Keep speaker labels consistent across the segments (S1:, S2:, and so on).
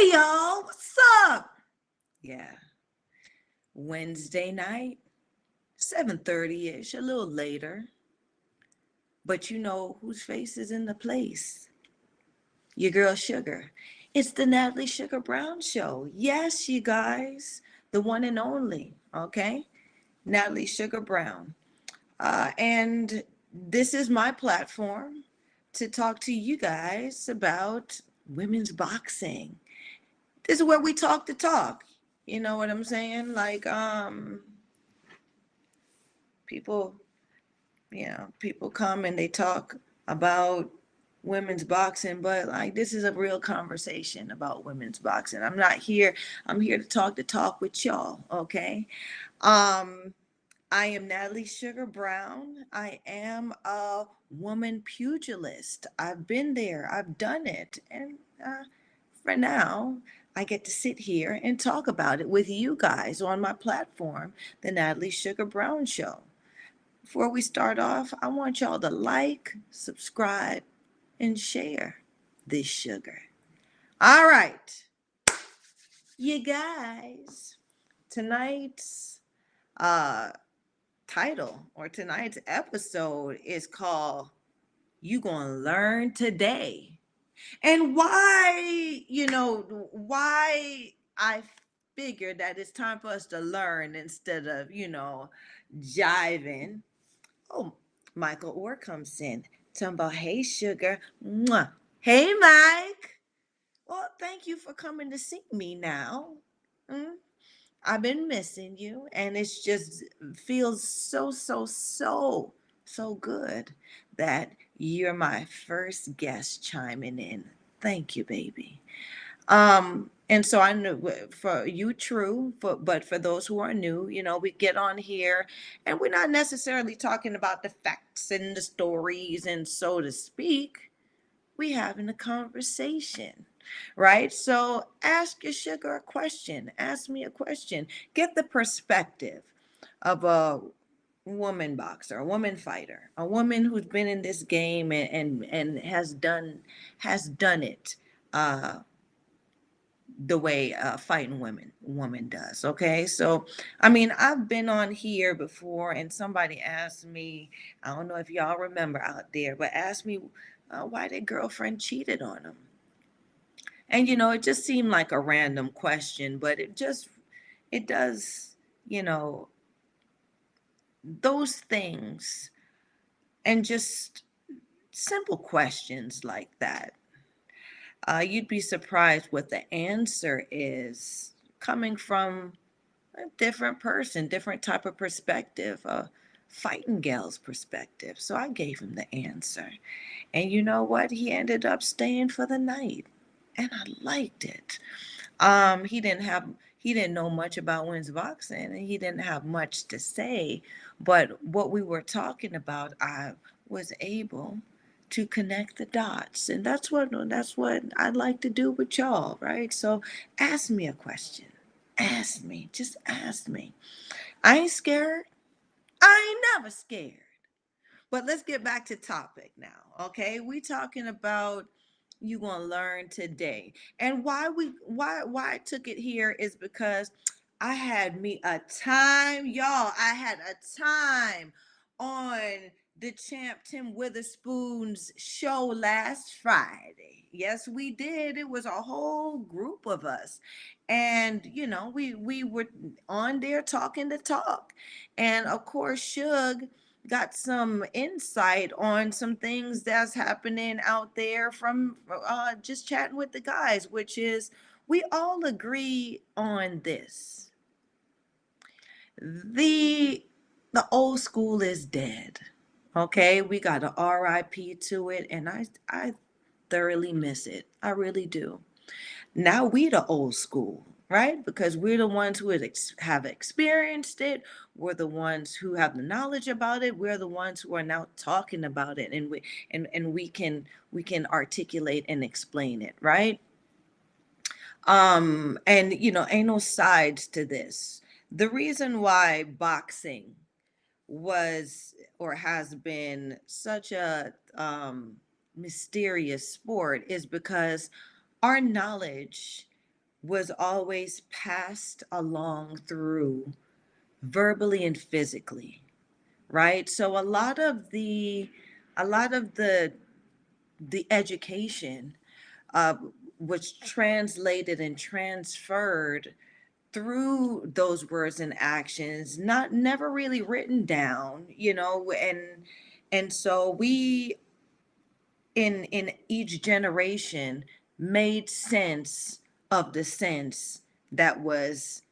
S1: Hey y'all, what's up? Yeah, Wednesday night, 7:30ish, a little later. But you know whose face is in the place? Your girl Sugar. It's the Natalie Sugar Brown show. Yes, you guys, the one and only, okay? Natalie Sugar Brown. And this is my platform to talk to you guys about women's boxing. This is where we talk the talk. You know what I'm saying? People, people come and they talk about women's boxing, but like this is a real conversation about women's boxing. I'm not here, I'm here to talk the talk with y'all, okay? Um I am Natalie Sugar Brown. I am a woman pugilist. I've been there, I've done it. And for now, I get to sit here and talk about it with you guys on my platform, the Natalie Sugar Brown Show. Before we start off, I want y'all to like, subscribe, and share this sugar. All right, you guys, tonight's uh, title or tonight's episode is called You Gonna Learn Today. And why I figured that it's time for us to learn instead of, jiving. Oh, Michael Orr comes in, talking about, hey, Sugar. Mwah. Hey, Mike. Well, thank you for coming to see me now. Mm, I've been missing you, and it's just feels so good that you're my first guest chiming in. Thank you, baby. And so I knew for you, true, but for those who are new, we get on here and we're not necessarily talking about the facts and the stories and so to speak. We having a conversation, right? So ask your sugar a question. Ask me a question. Get the perspective of a woman boxer, a woman fighter, a woman who's been in this game and has done it. The way a fighting woman does. Okay, so I mean, I've been on here before, and somebody asked me, I don't know if y'all remember out there, but asked me why their girlfriend cheated on him. And it just seemed like a random question, but it does, you know, those things and just simple questions like that. You'd be surprised what the answer is coming from a different person, different type of perspective, a fighting gal's perspective. So I gave him the answer. And you know what? He ended up staying for the night. And I liked it. He didn't know much about women's boxing and he didn't have much to say. But what we were talking about, I was able to connect the dots. And that's what I'd like to do with y'all, right? So ask me a question. Ask me. Just ask me. I ain't scared. I ain't never scared. But let's get back to topic now. Okay. We talking about you gonna learn today. And why I took it here is because I had me a time, y'all. I had a time on the champ Tim Witherspoon's show last Friday. Yes, we did. It was a whole group of us. And we were on there talking the talk. And of course, Suge got some insight on some things that's happening out there from just chatting with the guys, which is we all agree on this. The the old school is dead. Okay, we got a RIP to it, and I thoroughly miss it. I really do. Now we the old school, right? Because we're the ones who have experienced it. We're the ones who have the knowledge about it. We're the ones who are now talking about it, and we can articulate and explain it, right? And ain't no sides to this. The reason why boxing was or has been such a mysterious sport is because our knowledge was always passed along through verbally and physically, right? So a lot of the education uh, was translated and transferred through those words and actions, not never really written down, and so we in each generation made sense of the sense that was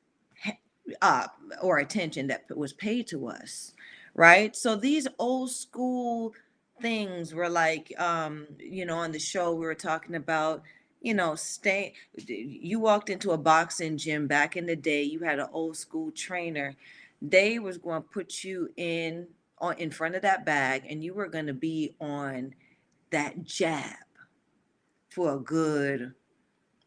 S1: uh, or attention that was paid to us, right? So these old school things were like, on the show we were talking about, stay. You walked into a boxing gym back in the day. You had an old school trainer. They was going to put you in front of that bag, and you were going to be on that jab for a good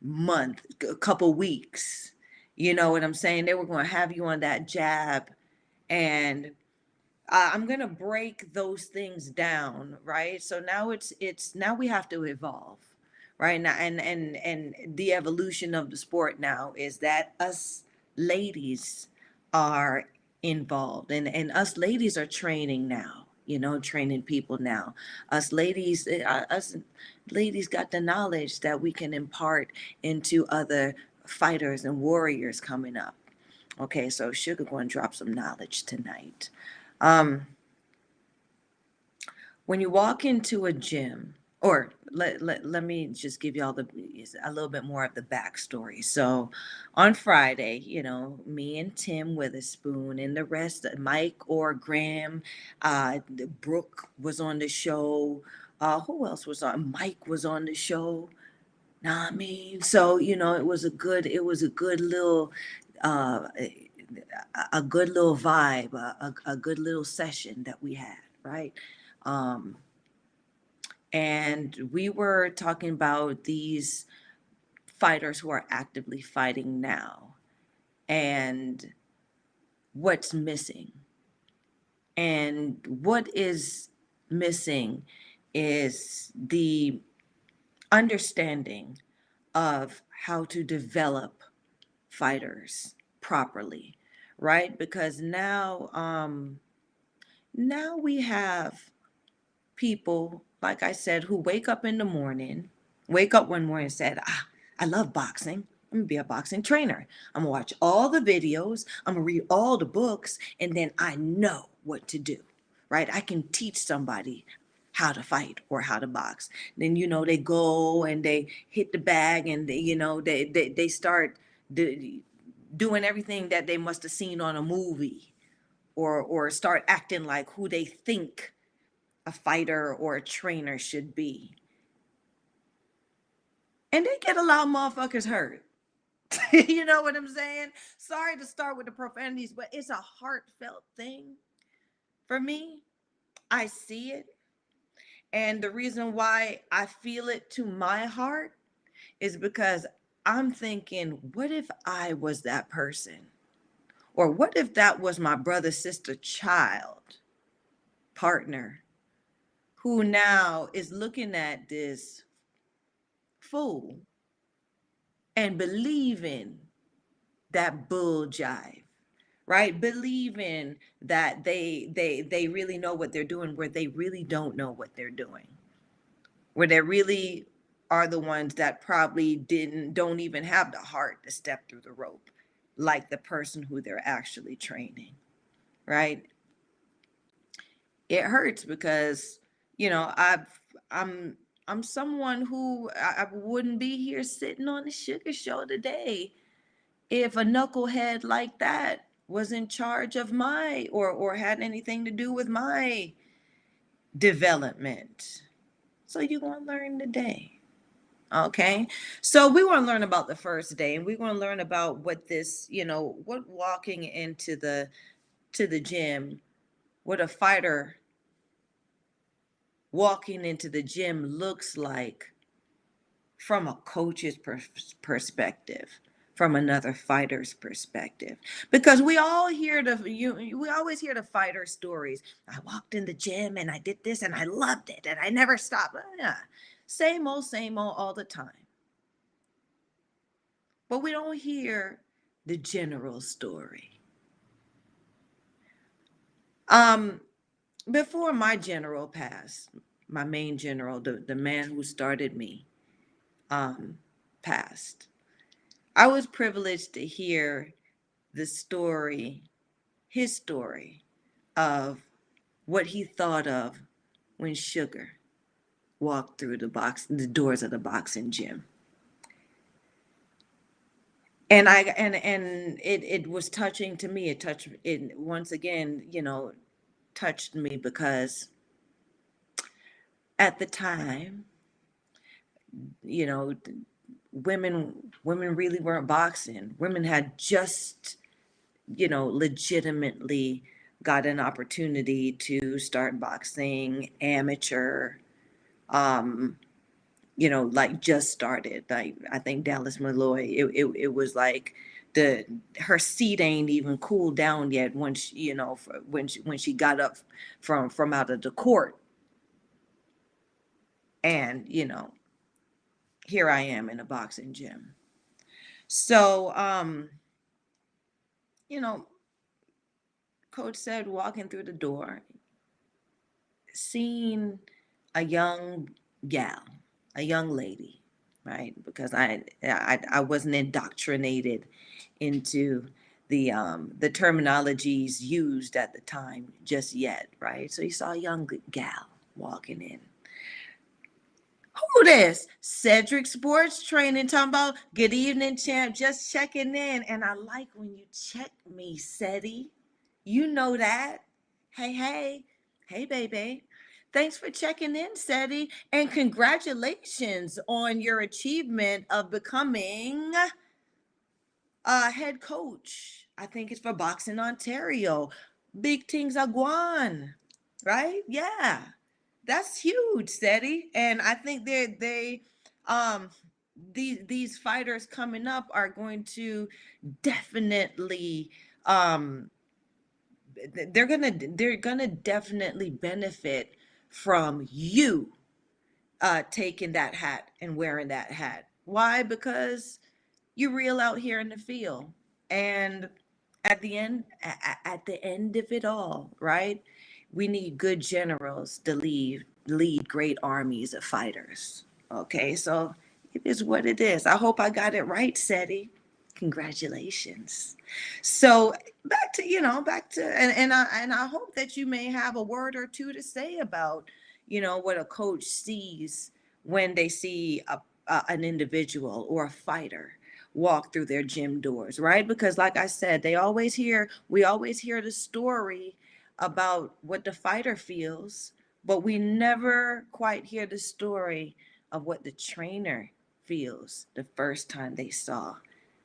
S1: month, a couple weeks. You know what I'm saying? They were going to have you on that jab, and I'm going to break those things down, right? So now it's now we have to evolve, right? Now and the evolution of the sport now is that us ladies are involved, and us ladies are training now, training people now. Us ladies got the knowledge that we can impart into other fighters and warriors coming up. Okay, so Sugar going to drop some knowledge tonight. Um, when you walk into a gym, or let me just give y'all a little bit more of the backstory. So on Friday, me and Tim Witherspoon and the rest, Mike or Graham, Brooke was on the show. Who else was on? Mike was on the show. Nah, I mean, so it was a good little uh, a good little vibe, a good little session that we had, right? Um, and we were talking about these fighters who are actively fighting now and what's missing. And what is missing is the understanding of how to develop fighters properly, right? Because now we have people, like I said, who wake up one morning and said, I love boxing. I'm gonna be a boxing trainer. I'm gonna watch all the videos, I'm gonna read all the books, and then I know what to do, right? I can teach somebody how to fight or how to box. Then, they go and they hit the bag, and they start doing everything that they must have seen on a movie, or start acting like who they think a fighter or a trainer should be. And they get a lot of motherfuckers hurt. You know what I'm saying? Sorry to start with the profanities, but it's a heartfelt thing for me. I see it. And the reason why I feel it to my heart is because I'm thinking, what if I was that person? Or what if that was my brother, sister, child, partner, who now is looking at this fool and believing that bull jive, right? Believing that they really know what they're doing, where they really don't know what they're doing, where they really are the ones that probably don't even have the heart to step through the rope, like the person who they're actually training, right? It hurts because I'm I'm someone who I wouldn't be here sitting on the Sugar Show today if a knucklehead like that was in charge of my, or had anything to do with my development. So you're going to learn today. Okay. So we want to learn about the first day, and we want to learn about what what walking into the gym, what a fighter walking into the gym looks like from a coach's perspective, from another fighter's perspective, because we always hear the fighter stories. I walked in the gym and I did this and I loved it and I never stopped. Yeah, same old all the time. but we don't hear the general story. Um, Before my general passed, my main general, the man who started me, um, passed, I was privileged to hear the story, his story of what he thought of when Sugar walked through the doors of the boxing gym. And it was touching to me. It touched it once again, touched me because at the time, you know, women really weren't boxing. Women had just, legitimately got an opportunity to start boxing amateur, um, like just started. Like I think Dallas Malloy, it was like the her seat ain't even cooled down yet when she, when she got up from out of the court, and here I am in a boxing gym. So, you know, coach said walking through the door, seeing a young gal, a young lady, right? Because I wasn't indoctrinated into the terminologies used at the time just yet, right? So he saw a young gal walking in. Who this? Cedric Sports Training talking about good evening, champ. Just checking in. And I like when you check me, Seti. You know that. Hey, hey. Hey, baby. Thanks for checking in, Seti. And congratulations on your achievement of becoming a head coach. I think it's for Boxing Ontario. Big things are going, right? Yeah. That's huge, Steady. And I think um these fighters coming up are going to definitely they're gonna definitely benefit from you taking that hat and wearing that hat. Why? Because you're real out here in the field. And at the end of it all, right? We need good generals to lead great armies of fighters. Okay, so it is what it is. I hope I got it right, Seti. Congratulations. So back to and I hope that you may have a word or two to say about what a coach sees when they see an individual or a fighter walk through their gym doors, right? Because like I said, we always hear the story about what the fighter feels, but we never quite hear the story of what the trainer feels the first time they saw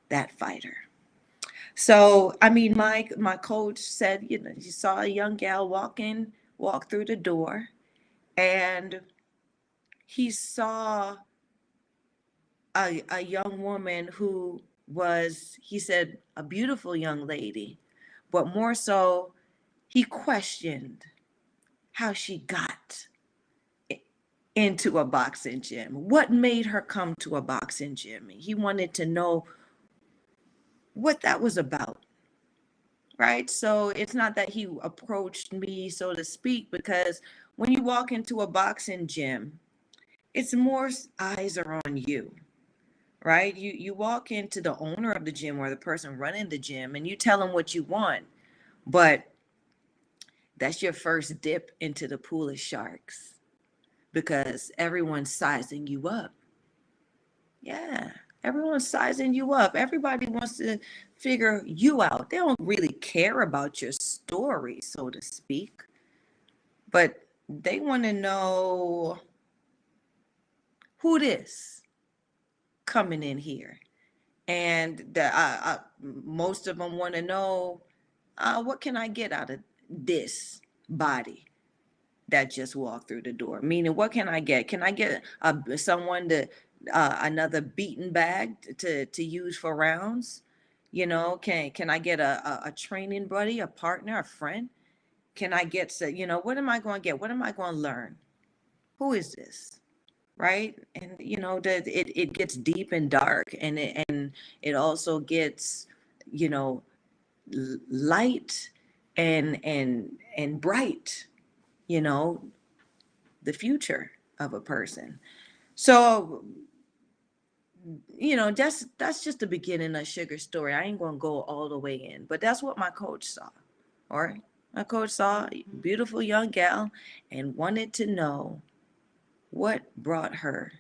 S1: that fighter. So, I mean, my coach said, he saw a young gal walk through the door, and he saw a young woman who was, he said, a beautiful young lady, but more so, he questioned how she got into a boxing gym. What made her come to a boxing gym? He wanted to know what that was about, right? So it's not that he approached me, so to speak, because when you walk into a boxing gym, it's more eyes are on you, right? You walk into the owner of the gym or the person running the gym and you tell them what you want, but that's your first dip into the pool of sharks because everyone's sizing you up. Yeah, everyone's sizing you up. Everybody wants to figure you out. They don't really care about your story, so to speak, but they want to know who this coming in here. And most of them want to know what can I get out of this body that just walked through the door? Meaning, what can I get? Can I get someone to another beaten bag to use for rounds? Can I get a training buddy, a partner, a friend? Can I get what am I going to get? What am I going to learn? Who is this? right? And it gets deep and dark, and it also gets, you know, light and bright, you know, the future of a person. So, that's just the beginning of Sugar story. I ain't gonna go all the way in, but that's what my coach saw. All right. My coach saw a beautiful young gal and wanted to know what brought her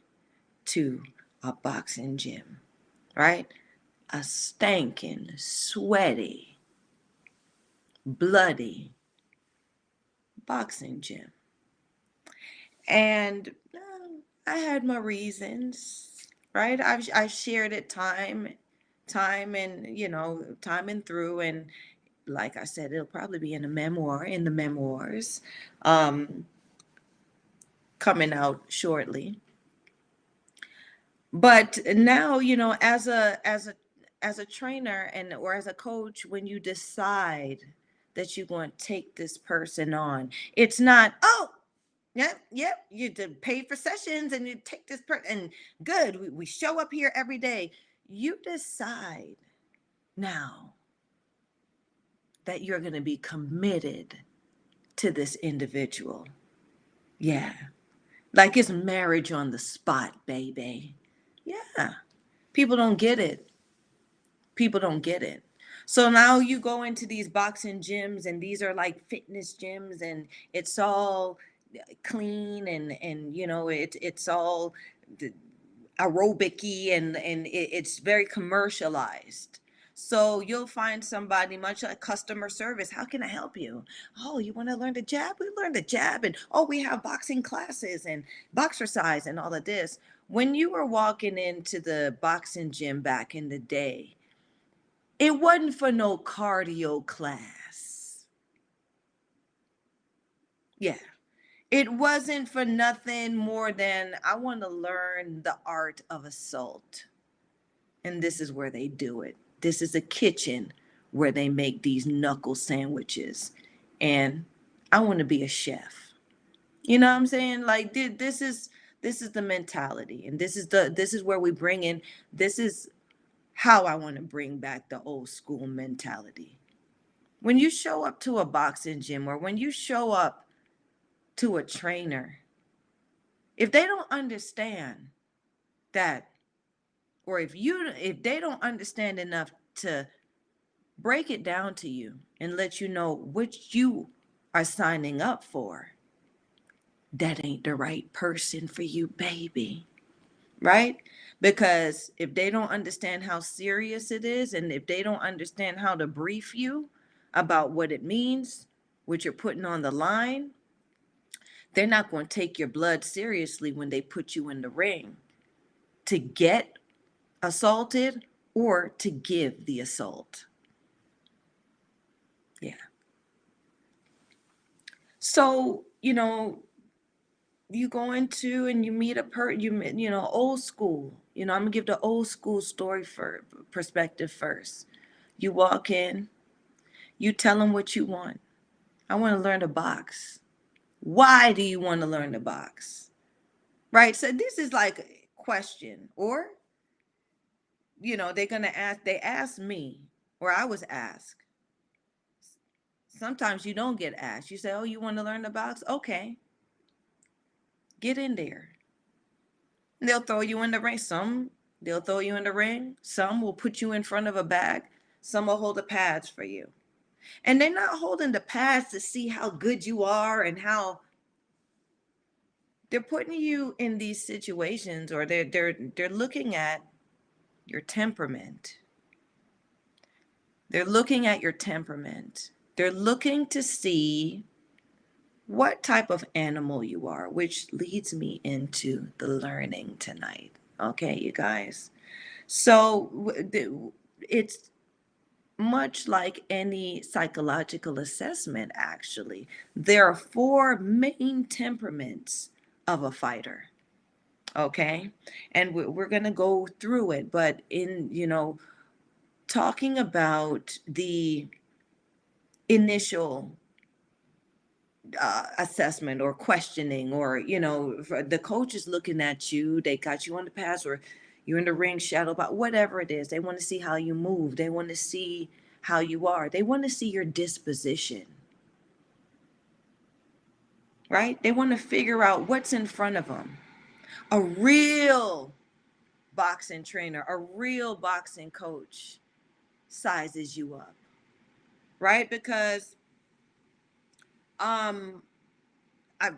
S1: to a boxing gym, right? A stankin', sweaty, bloody boxing gym. And I had my reasons, right? I've shared it time and through, and like I said, it'll probably be in the memoirs, um, coming out shortly. But now, as a trainer and or as a coach, when you decide that you're going to take this person on, it's not, oh, yep, yep, you did pay for sessions and you take this person and good, we show up here every day. You decide now that you're going to be committed to this individual. Yeah. Like it's marriage on the spot, baby. Yeah. People don't get it. People don't get it. So now you go into these boxing gyms, and these are like fitness gyms, and it's all clean, and it's all aerobic-y, and it's very commercialized. So you'll find somebody much like customer service. How can I help you? Oh, you want to learn the jab? We learn the jab, and oh, we have boxing classes and boxercise and all of this. When you were walking into the boxing gym back in the day, it wasn't for no cardio class. Yeah. It wasn't for nothing more than I want to learn the art of assault. And this is where they do it. This is a kitchen where they make these knuckle sandwiches. And I want to be a chef. You know what I'm saying? Like this is the mentality. And this is where we bring in, this is how I want to bring back the old school mentality. When you show up to a boxing gym or when you show up to a trainer, if they don't understand that, or if they don't understand enough to break it down to you and let you know what you are signing up for, that ain't the right person for you, baby. Right? Because if they don't understand how serious it is, and if they don't understand how to brief you about what it means, what you're putting on the line, they're not going to take your blood seriously when they put you in the ring to get assaulted or to give the assault. Yeah. So, you go into and you meet old school. I'm gonna give the old school story for perspective first. You walk in, you tell them what you want. I want to learn to box. Why do you want to learn to box? Right? So this is like a question. Or, they ask me, or I was asked. Sometimes you don't get asked. You say, oh, you want to learn to box? Okay, get in there. And they'll throw you in the ring. They'll throw you in the ring. Some will put you in front of a bag. Some will hold the pads for you. And they're not holding the pads to see how good you are and how they're putting you in these situations, or they're looking at your temperament. They're looking at your temperament. They're looking to see what type of animal you are, which leads me into the learning tonight. Okay, you guys. So it's much like any psychological assessment, actually. There are four main temperaments of a fighter. Okay. And we're going to go through it, but talking about the initial assessment or questioning, or the coach is looking at you, they got you on the pass, or you're in the ring shadow, but whatever it is, they want to see how you move, they want to see how you are, they want to see your disposition, right? They want to figure out what's in front of them. A real boxing trainer, a real boxing coach sizes you up, right? Because um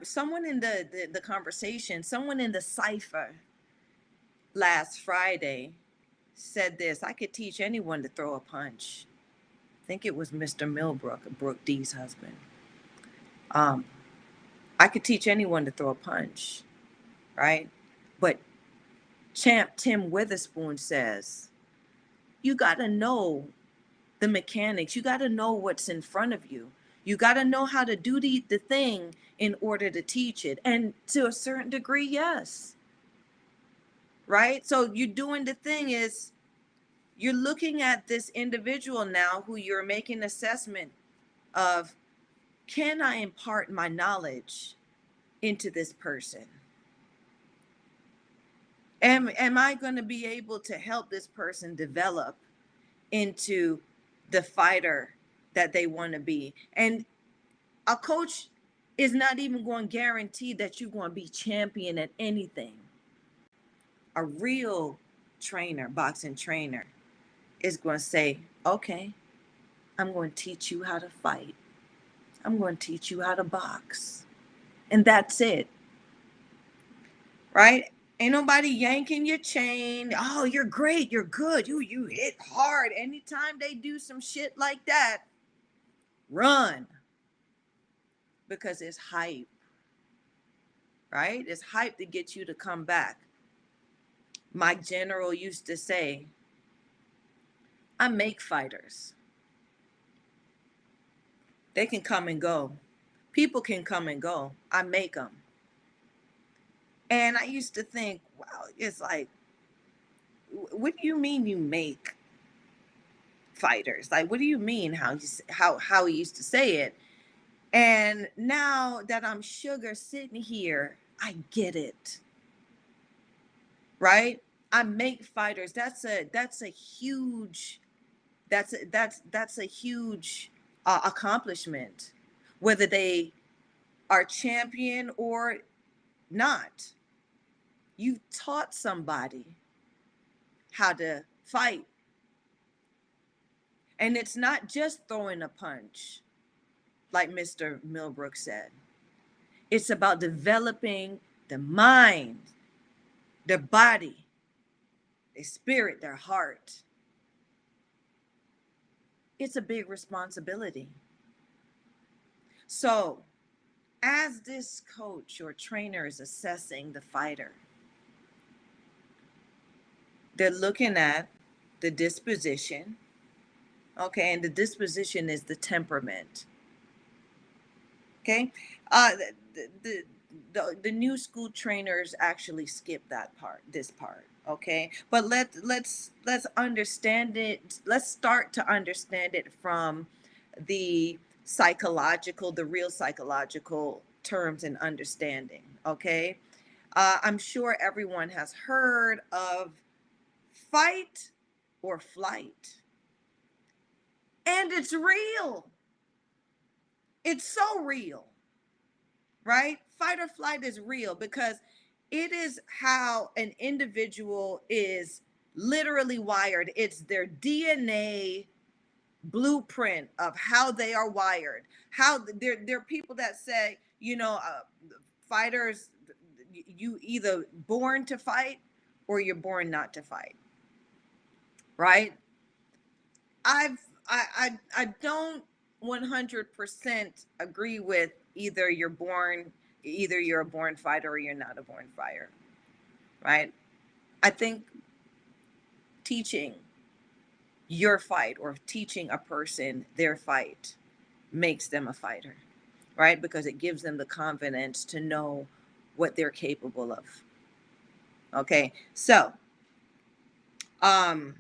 S1: someone in the conversation, someone in the cipher last Friday said this: I could teach anyone to throw a punch. I think it was Mr. Millbrook, Brooke D's husband. Um, I could teach anyone to throw a punch, right? But Champ Tim Witherspoon says, you got to know the mechanics. You got to know what's in front of you. You got to know how to do the thing in order to teach it. And to a certain degree, yes. Right? So you're doing the thing is you're looking at this individual now who you're making assessment of, can I impart my knowledge into this person? Am I going to be able to help this person develop into the fighter that they want to be? And a coach is not even going to guarantee that you're going to be champion at anything. A real trainer, boxing trainer, is going to say, okay, I'm going to teach you how to fight. I'm going to teach you how to box. And that's it. Right? Ain't nobody yanking your chain. Oh, you're great. You're good. You hit hard. Anytime they do some shit like that, run. Because it's hype. Right? It's hype to get you to come back. My general used to say, I make fighters. They can come and go. People can come and go. I make them. And I used to think, wow, it's like, what do you mean you make fighters? Like, what do you mean how he used to say it? And now that I'm Sugar sitting here, I get it. Right? I make fighters. That's a huge that's a huge accomplishment, whether they are champion or not. You taught somebody how to fight. And it's not just throwing a punch, like Mr. Millbrook said. It's about developing the mind, their body, their spirit, their heart. It's a big responsibility. So, as this coach or trainer is assessing the fighter, they're looking at the disposition. Okay, and the disposition is the temperament. Okay, the new school trainers actually skip that part, this part. Okay, but let's understand it. Let's start to understand it from the psychological, the real psychological terms and understanding. Okay, I'm sure everyone has heard of fight or flight, and it's real. It's so real, right? Fight or flight is real because it is how an individual is literally wired. It's their DNA blueprint of how they are wired. How there are people that say, fighters, you either born to fight or you're born not to fight, right? I don't 100% agree with either you're a born fighter or you're not a born fighter, right? I think teaching your fight or teaching a person their fight makes them a fighter, right? Because it gives them the confidence to know what they're capable of. Okay, so um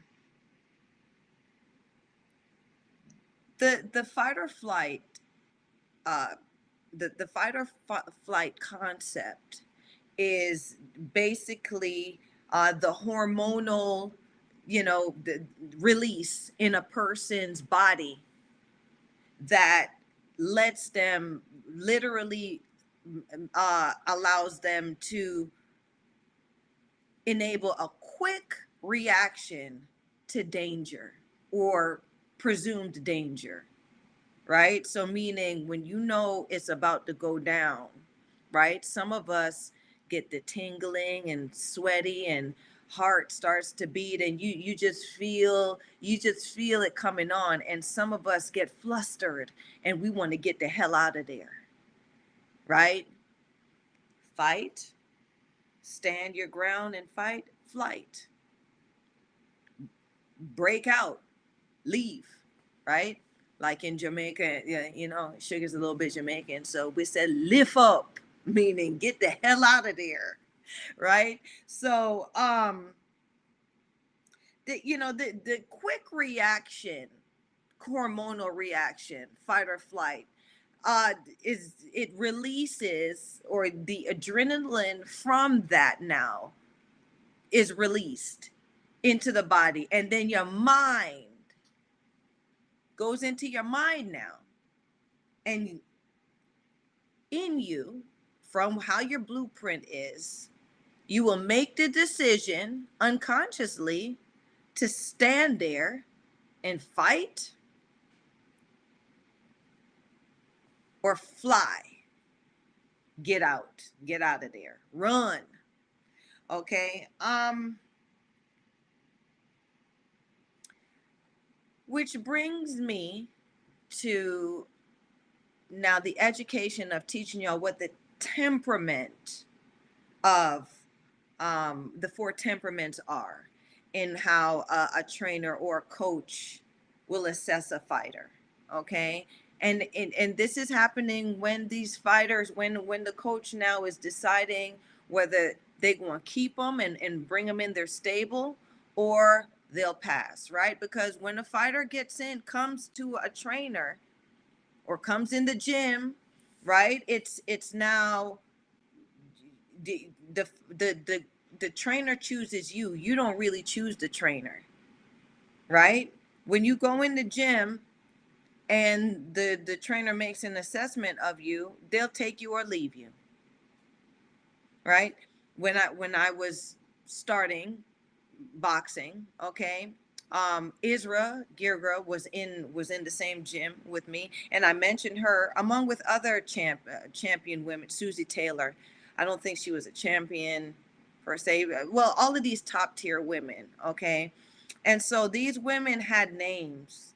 S1: the fight or flight the fight or flight concept is basically the hormonal, the release in a person's body that lets them literally allows them to enable a quick reaction to danger or presumed danger, right? So, meaning when you know it's about to go down, right? Some of us get the tingling and sweaty and heart starts to beat and you just feel it coming on, and some of us get flustered and we want to get the hell out of there, right? Fight, stand your ground and fight, flight, break out, leave, right? Like in Jamaica, yeah, Sugar's a little bit Jamaican, so we said lift up, meaning get the hell out of there, right? So, the quick reaction, hormonal reaction, fight or flight, is it releases, or the adrenaline from that now is released into the body, and then your mind goes into your mind now, and in you, from how your blueprint is, you will make the decision unconsciously to stand there and fight or fly, get out of there, run. Okay. Which brings me to now the education of teaching y'all what the temperament of the four temperaments are, and how a trainer or a coach will assess a fighter. Okay. And this is happening when these fighters, when the coach now is deciding whether they're going to keep them and bring them in their stable, or they'll pass, right? Because when a fighter comes to a trainer or comes in the gym, right? It's now the the the the, the trainer chooses you. You don't really choose the trainer, right? When you go in the gym and the trainer makes an assessment of you, they'll take you or leave you, right? When I was starting boxing, okay, Isra Girgra was in the same gym with me, and I mentioned her among with other champion women. Susie Taylor, I don't think she was a champion per se. Well, all of these top tier women, okay, and so these women had names.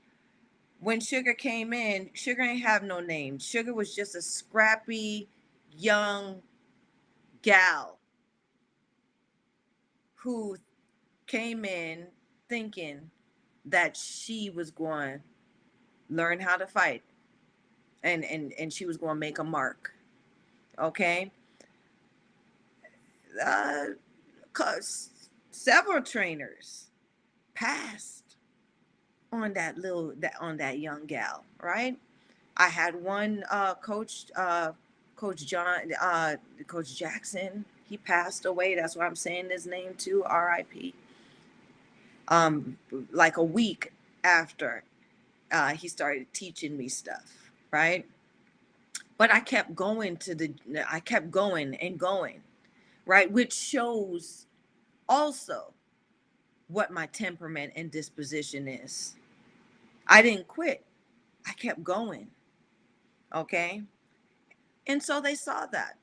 S1: When Sugar came in, Sugar ain't have no name. Sugar was just a scrappy young gal who came in thinking that she was going to learn how to fight, and she was going to make a mark. Okay. uh, Several trainers passed on that young gal, right? I had one coach John, Coach Jackson. He passed away. That's why I'm saying his name too, RIP. Like a week after he started teaching me stuff, right? But I kept going and going, right? Which shows also what my temperament and disposition is. I didn't quit. I kept going. Okay. And so they saw that.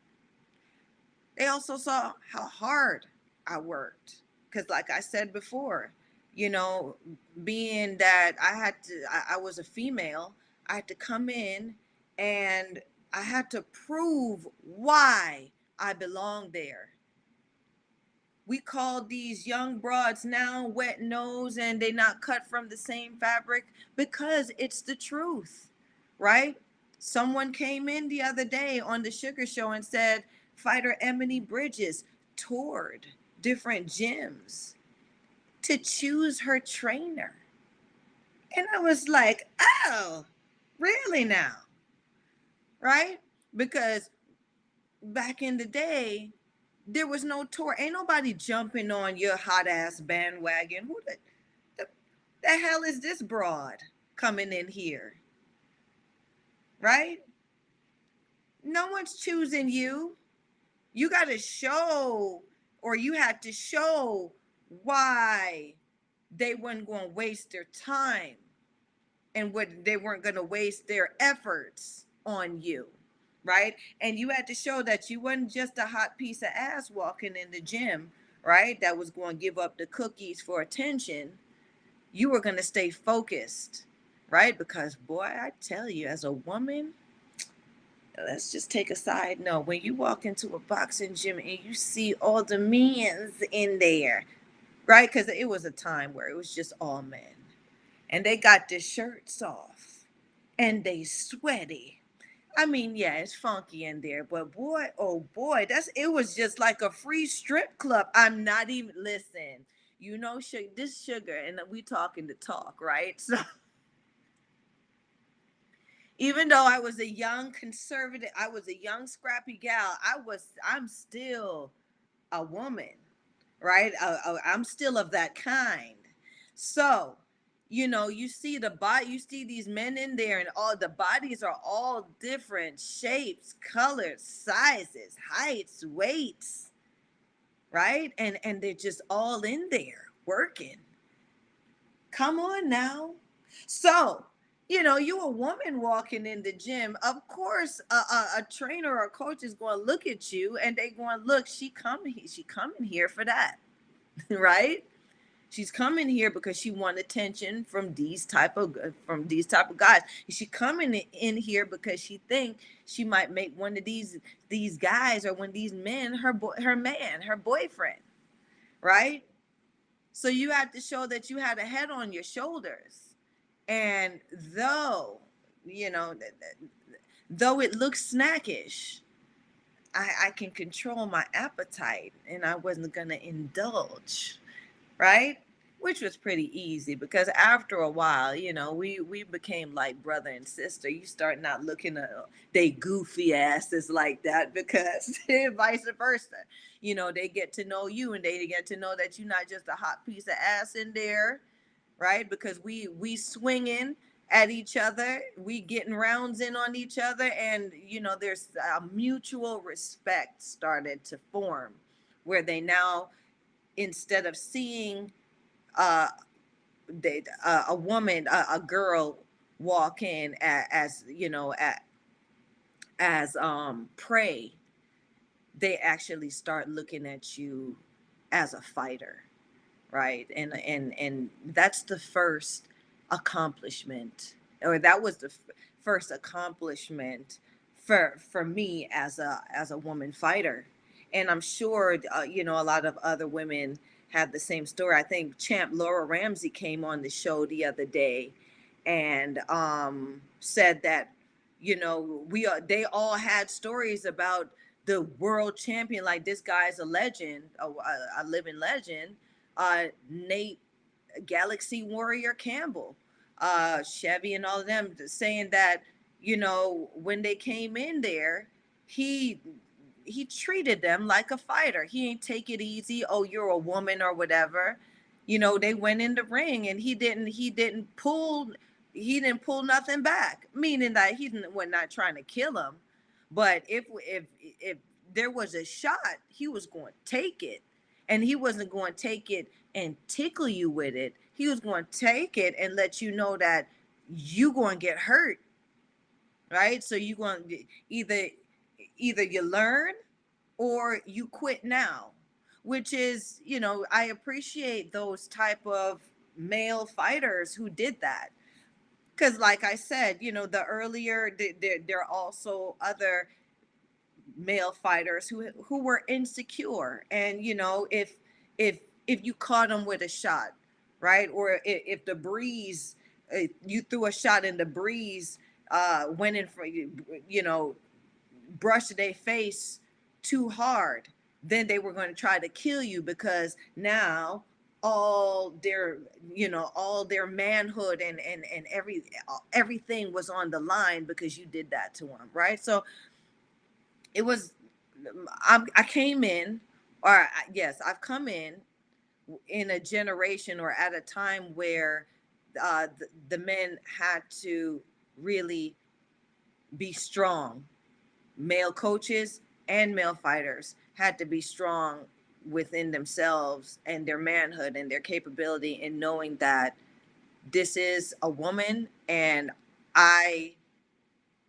S1: They also saw how hard I worked. Because, like I said before, you know, being that I was a female, I had to come in and I had to prove why I belonged there. We call these young broads now wet nose and they not cut from the same fabric, because it's the truth, right? Someone came in the other day on the Sugar Show and said fighter Emily Bridges toured different gyms to choose her trainer. And I was like, oh, really now? Right? because back in the day, there was no tour. Ain't nobody jumping on your hot ass bandwagon. Who the, the hell is this broad coming in here? Right? No one's choosing you. You got to show, or you had to show why they weren't going to waste their time and what they weren't going to waste their efforts on you. Right? And you had to show that you wasn't just a hot piece of ass walking in the gym, right? That was going to give up the cookies for attention. You were going to stay focused, right? Because, boy, I tell you, as a woman, let's just take a side note. When you walk into a boxing gym and you see all the men's in there, right? Because it was a time where it was just all men. And they got their shirts off and they sweaty. I mean, yeah, it's funky in there, but boy, oh boy, it was just like a free strip club. I'm not even listen. You know, this sugar, and we talking to talk, right? So even though I was a young conservative, I was a young scrappy gal, I'm still a woman, right? I'm still of that kind. So, you see you see these men in there, and all the bodies are all different shapes, colors, sizes, heights, weights, right? And they're just all in there working. Come on now. So, you a woman walking in the gym. Of course, a trainer or a coach is going to look at you and they going to look. She coming here for that, right? She's coming here because she want attention from these type of guys. She coming in here because she think she might make one of these guys or one of these men her boyfriend, right? So you had to show that you had a head on your shoulders. And you know, though it looks snackish, I can control my appetite and I wasn't going to indulge, right? Which was pretty easy because after a while, we became like brother and sister. You start not looking at they goofy asses like that because vice versa. They get to know you and they get to know that you're not just a hot piece of ass in there, right? Because we swinging at each other, we getting rounds in on each other, and there's a mutual respect started to form, where they now, instead of seeing uh, a woman, a girl walk in as prey, they actually start looking at you as a fighter, right? And that's the first accomplishment, or that was the first accomplishment for me as a woman fighter. And I'm sure a lot of other women have the same story. I think champ Laura Ramsey came on the show the other day and said that they all had stories about the world champion, like this guy's a legend, a living legend, Nate Galaxy Warrior Campbell, Chevy, and all of them, saying that when they came in there, he he treated them like a fighter. He ain't take it easy. Oh, you're a woman or whatever. They went in the ring and he didn't pull nothing back. Meaning that he didn't was not trying to kill him, but if there was a shot, he was going to take it, and he wasn't going to take it and tickle you with it. He was going to take it and let you know that you going to get hurt, right? So you going to either you learn or you quit now, which is, I appreciate those type of male fighters who did that. Because like I said, the earlier there are also other male fighters who were insecure, and if if you caught them with a shot, right, or if the breeze, you threw a shot and the breeze went in for brushed their face too hard, then they were going to try to kill you, because now all their all their manhood and everything was on the line because you did that to them, right? So it was, I came in, yes, I've come in a generation or at a time where the men had to really be strong. Male coaches and male fighters had to be strong within themselves and their manhood and their capability in knowing that this is a woman, and I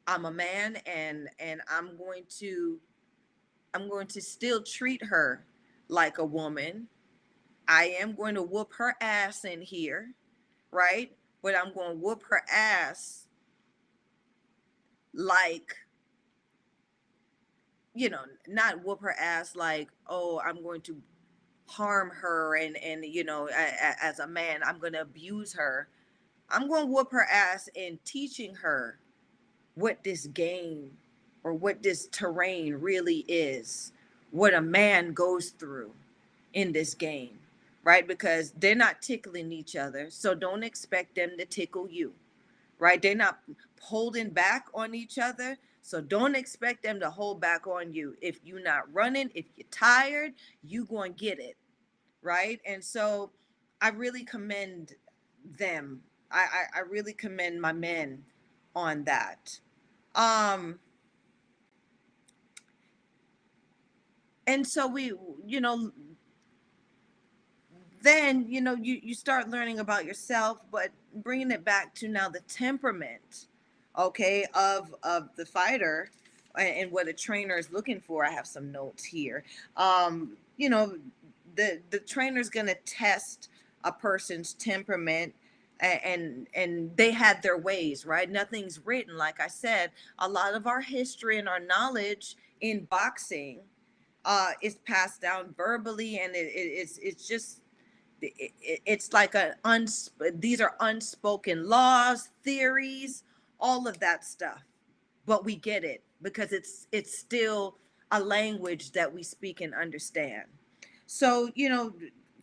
S1: I'm a man, and I'm going to still treat her like a woman. I am going to whoop her ass in here, right? But I'm going to whoop her ass like, not whoop her ass like, oh, I'm going to harm her, and as a man, I'm going to abuse her. I'm going to whoop her ass in teaching her what this game or what this terrain really is, what a man goes through in this game, right? Because they're not tickling each other, so don't expect them to tickle you, right? They're not holding back on each other, so don't expect them to hold back on you. If you're not running, if you're tired, you going to get it, right? And so I really commend them. I really commend my men on that. Um, and so we, you know, then you start learning about yourself, but bringing it back to now the temperament, okay, of the fighter, and what a trainer is looking for. I have some notes here. You know, the trainer's going to test a person's temperament, and they had their ways, right? Nothing's written. Like I said, a lot of our history and our knowledge in boxing is passed down verbally, and it's just it's like these are unspoken laws, theories, all of that stuff, but we get it because it's still a language that we speak and understand. So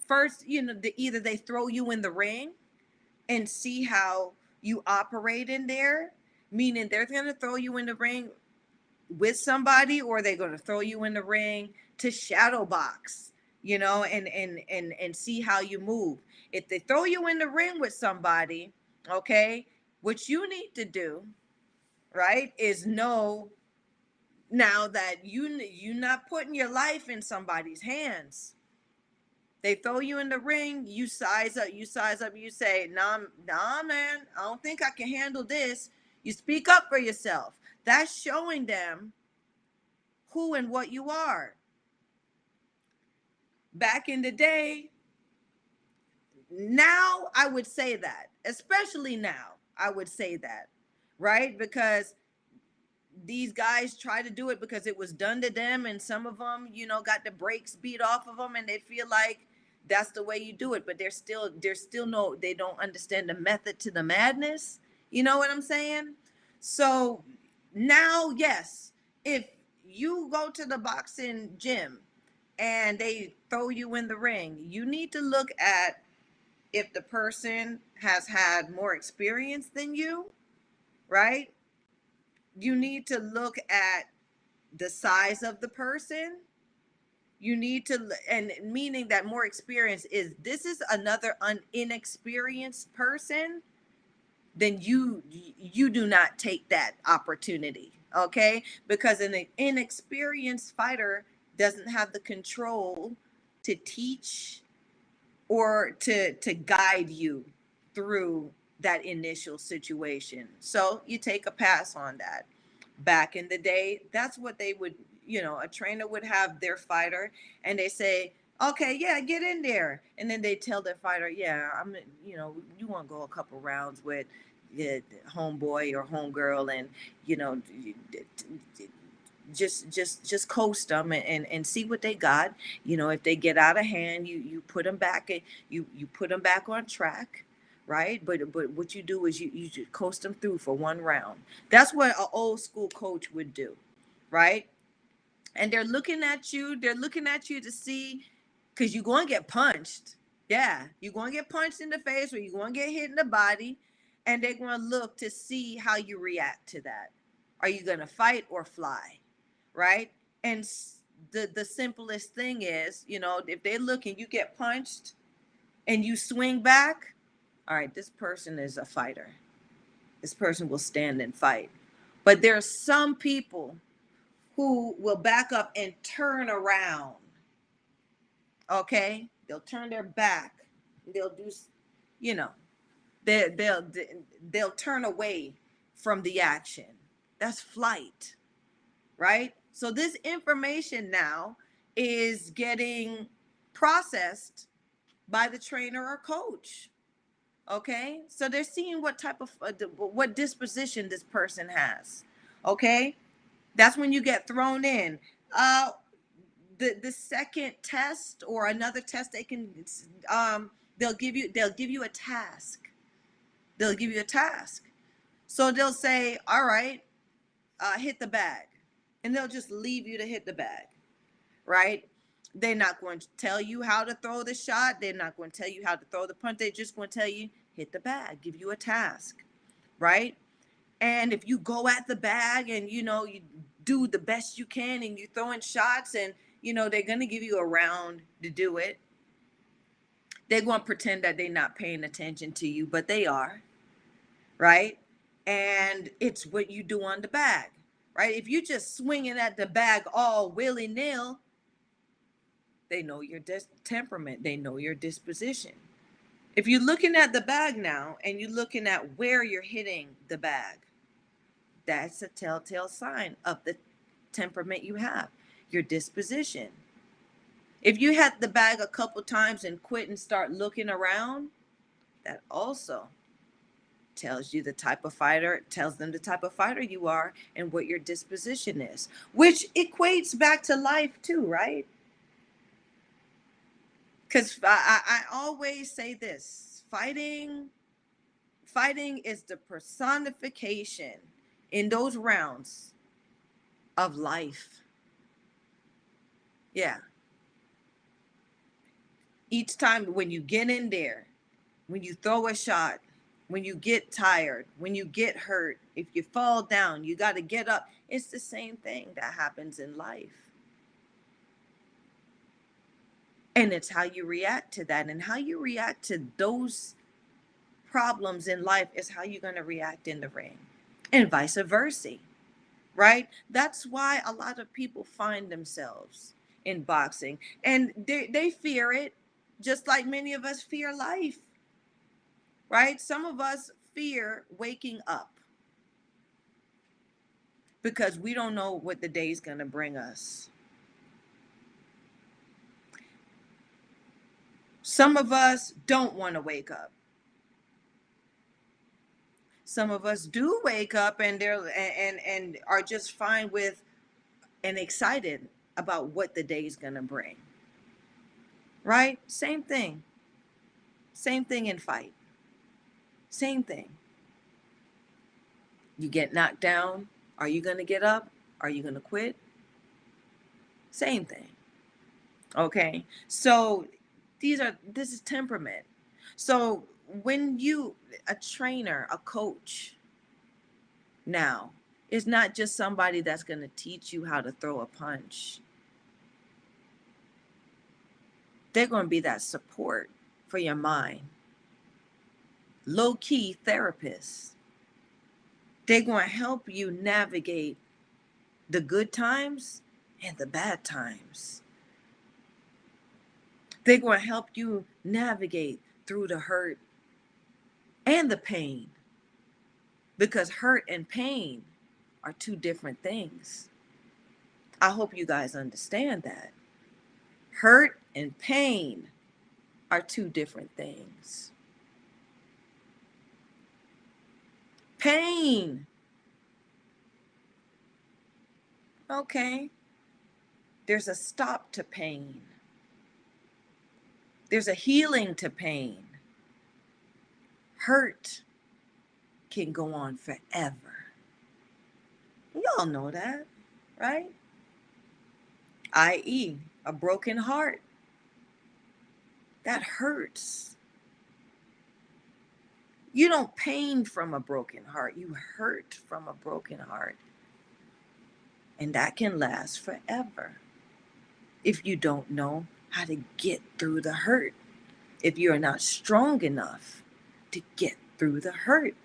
S1: first, either they throw you in the ring and see how you operate in there, meaning they're going to throw you in the ring with somebody, or they're going to throw you in the ring to shadow box, and see how you move. If they throw you in the ring with somebody, okay, what you need to do, right, is know now that you're not putting your life in somebody's hands. They throw you in the ring, you size up, you say, nah, man, I don't think I can handle this. You speak up for yourself. That's showing them who and what you are. Back in the day, now I would say that, especially now, I would say that, right? Because these guys try to do it because it was done to them, and some of them, got the brakes beat off of them, and they feel like that's the way you do it, but there's still no, they don't understand the method to the madness. You know what I'm saying? So now, yes, if you go to the boxing gym and they throw you in the ring, you need to look at if the person has had more experience than you, right? You need to look at the size of the person. You need to, and meaning that more experience is, this is another inexperienced person, then you do not take that opportunity, okay? Because an inexperienced fighter doesn't have the control to teach or to guide you through that initial situation. So you take a pass on that. Back in the day, that's what they would, a trainer would have their fighter, and they say, okay, yeah, get in there. And then they tell their fighter, yeah, you want to go a couple rounds with the homeboy or homegirl, and you know just coast them, and see what they got. If they get out of hand, you put them back, and you put them back on track, right? But what you do is you just coast them through for one round. That's what an old school coach would do, right? And they're looking at you to see, because you're going to get punched. Yeah, you're going to get punched in the face, or you're going to get hit in the body, and they're going to look to see how you react to that. Are you going to fight or fly? right? And the simplest thing is, if they look and you get punched and you swing back, all right, this person is a fighter. This person will stand and fight. But there are some people who will back up and turn around. Okay? They'll turn their back. They'll do, you know, they'll turn away from the action. That's flight, right? So this information now is getting processed by the trainer or coach. Okay, so they're seeing what type of what disposition this person has. Okay, that's when you get thrown in. uh the second test or another test, they can they'll give you a task. They'll give you a task. So they'll say, all right, hit the bag, and they'll just leave you to hit the bag, right? They're not going to tell you how to throw the shot. They're not going to tell you how to throw the punch. They're just going to tell you, hit the bag, give you a task, right? And if you go at the bag and, you do the best you can and you throwing shots and, they're going to give you a round to do it. They're going to pretend that they're not paying attention to you, but they are, right? And it's what you do on the bag, right? If you just swinging at the bag all willy-nilly, they know your temperament. They know your disposition. If you're looking at the bag now and you're looking at where you're hitting the bag, that's a telltale sign of the temperament you have, your disposition. If you hit the bag a couple times and quit and start looking around, that also tells you the type of fighter, tells them the type of fighter you are and what your disposition is, which equates back to life too, right? Because I always say this: fighting is the personification in those rounds of life. Yeah. Each time when you get in there, when you throw a shot, when you get tired, when you get hurt, if you fall down, you got to get up. It's the same thing that happens in life. And it's how you react to that, and how you react to those problems in life is how you're going to react in the ring, and vice versa, right? That's why a lot of people find themselves in boxing, and they fear it just like many of us fear life, right? Some of us fear waking up because we don't know what the day is going to bring us. Some of us don't want to wake up. Some of us do wake up and and are just fine with and excited about what the day is going to bring. Right? Same thing. Same thing in fight. Same thing. You get knocked down. Are you going to get up? Are you going to quit? Same thing. Okay. So this is temperament. So when a trainer, a coach now, is not just somebody that's going to teach you how to throw a punch. They're going to be that support for your mind. Low-key therapists. They're going to help you navigate the good times and the bad times. They're going to help you navigate through the hurt and the pain, because hurt and pain are two different things. I hope you guys understand that. Hurt and pain are two different things. Pain. Okay. There's a stop to pain. There's a healing to pain. Hurt can go on forever. Y'all know that, right? i.e., a broken heart. That hurts. You don't pain from a broken heart. You hurt from a broken heart. And that can last forever if you don't know how to get through the hurt, if you're not strong enough to get through the hurt.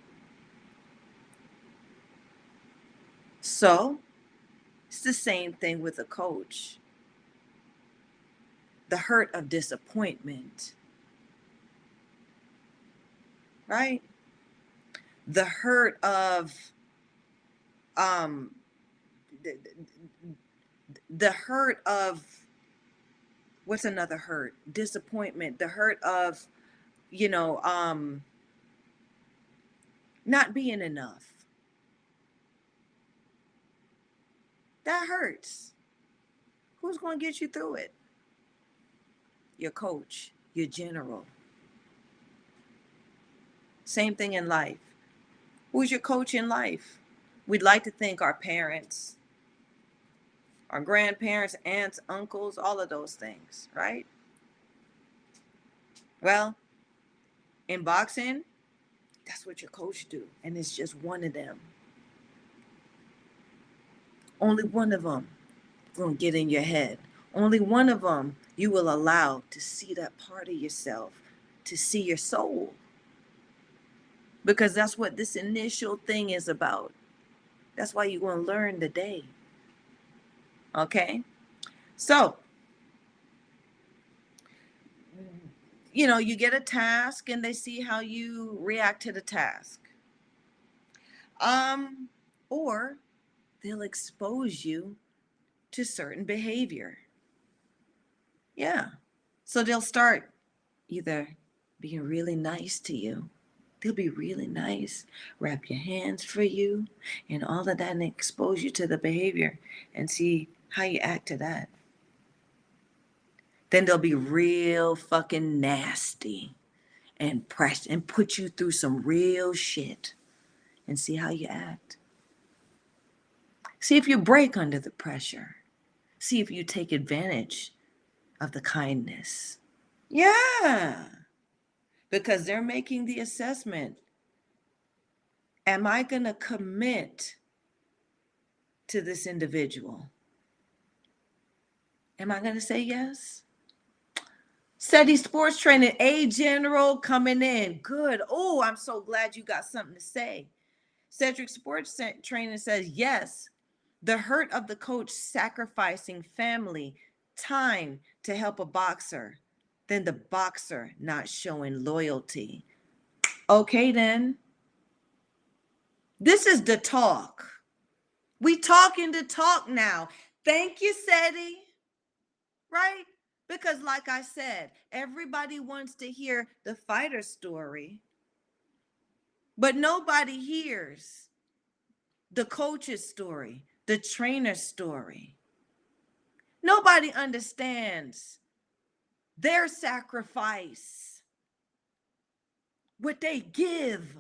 S1: So it's the same thing with a coach. The hurt of disappointment, right? The hurt of um the, the hurt of what's another hurt? Disappointment, the hurt of, you know, not being enough. That hurts. Who's going to get you through it? Your coach, your general. Same thing in life. Who's your coach in life? We'd like to think our parents, our grandparents, aunts, uncles, all of those things, right? Well, in boxing, that's what your coach do, and it's just one of them. Only one of them gonna get in your head. Only one of them you will allow to see that part of yourself, to see your soul. Because that's what this initial thing is about. That's why you're going to learn today. Okay? So, you get a task and they see how you react to the task. Or they'll expose you to certain behavior. Yeah. So they'll start either being really nice to you. They'll be really nice, wrap your hands for you, and all of that, and expose you to the behavior and see how you act to that. Then they'll be real fucking nasty and press and put you through some real shit and see how you act. See if you break under the pressure. See if you take advantage of the kindness. Yeah. Because they're making the assessment. Am I going to commit to this individual? Am I going to say yes? SETI Sports Training, A General coming in. Good. Oh, I'm so glad you got something to say. Cedric Sports Training says, yes, the hurt of the coach sacrificing family, time to help a boxer, then the boxer not showing loyalty. Okay, then. This is the talk. We talking the talk now. Thank you, SETI. Right? Because like I said, everybody wants to hear the fighter story, but nobody hears the coach's story, the trainer's story. Nobody understands their sacrifice, what they give.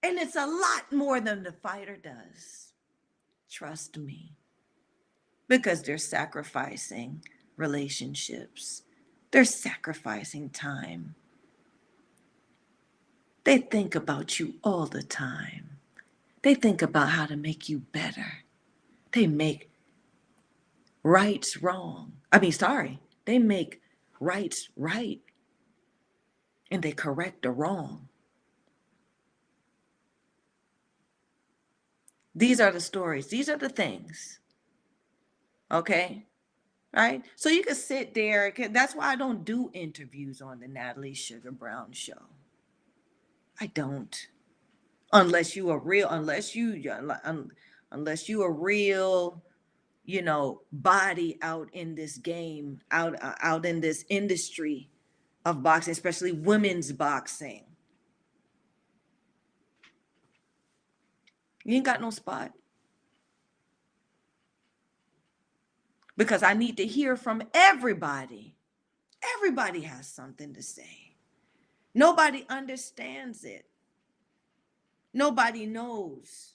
S1: And it's a lot more than the fighter does. Trust me. Because they're sacrificing relationships. They're sacrificing time. They think about you all the time. They think about how to make you better. They make rights wrong. They make rights right. And they correct the wrong. These are the stories. These are the things. Okay? Right? So you can sit there. That's why I don't do interviews on the Natalie SUGAR Brown show. I don't. Unless you are real, unless you a real, body out in this game, out in this industry of boxing, especially women's boxing. You ain't got no spot. Because I need to hear from everybody. Everybody has something to say. Nobody understands it. Nobody knows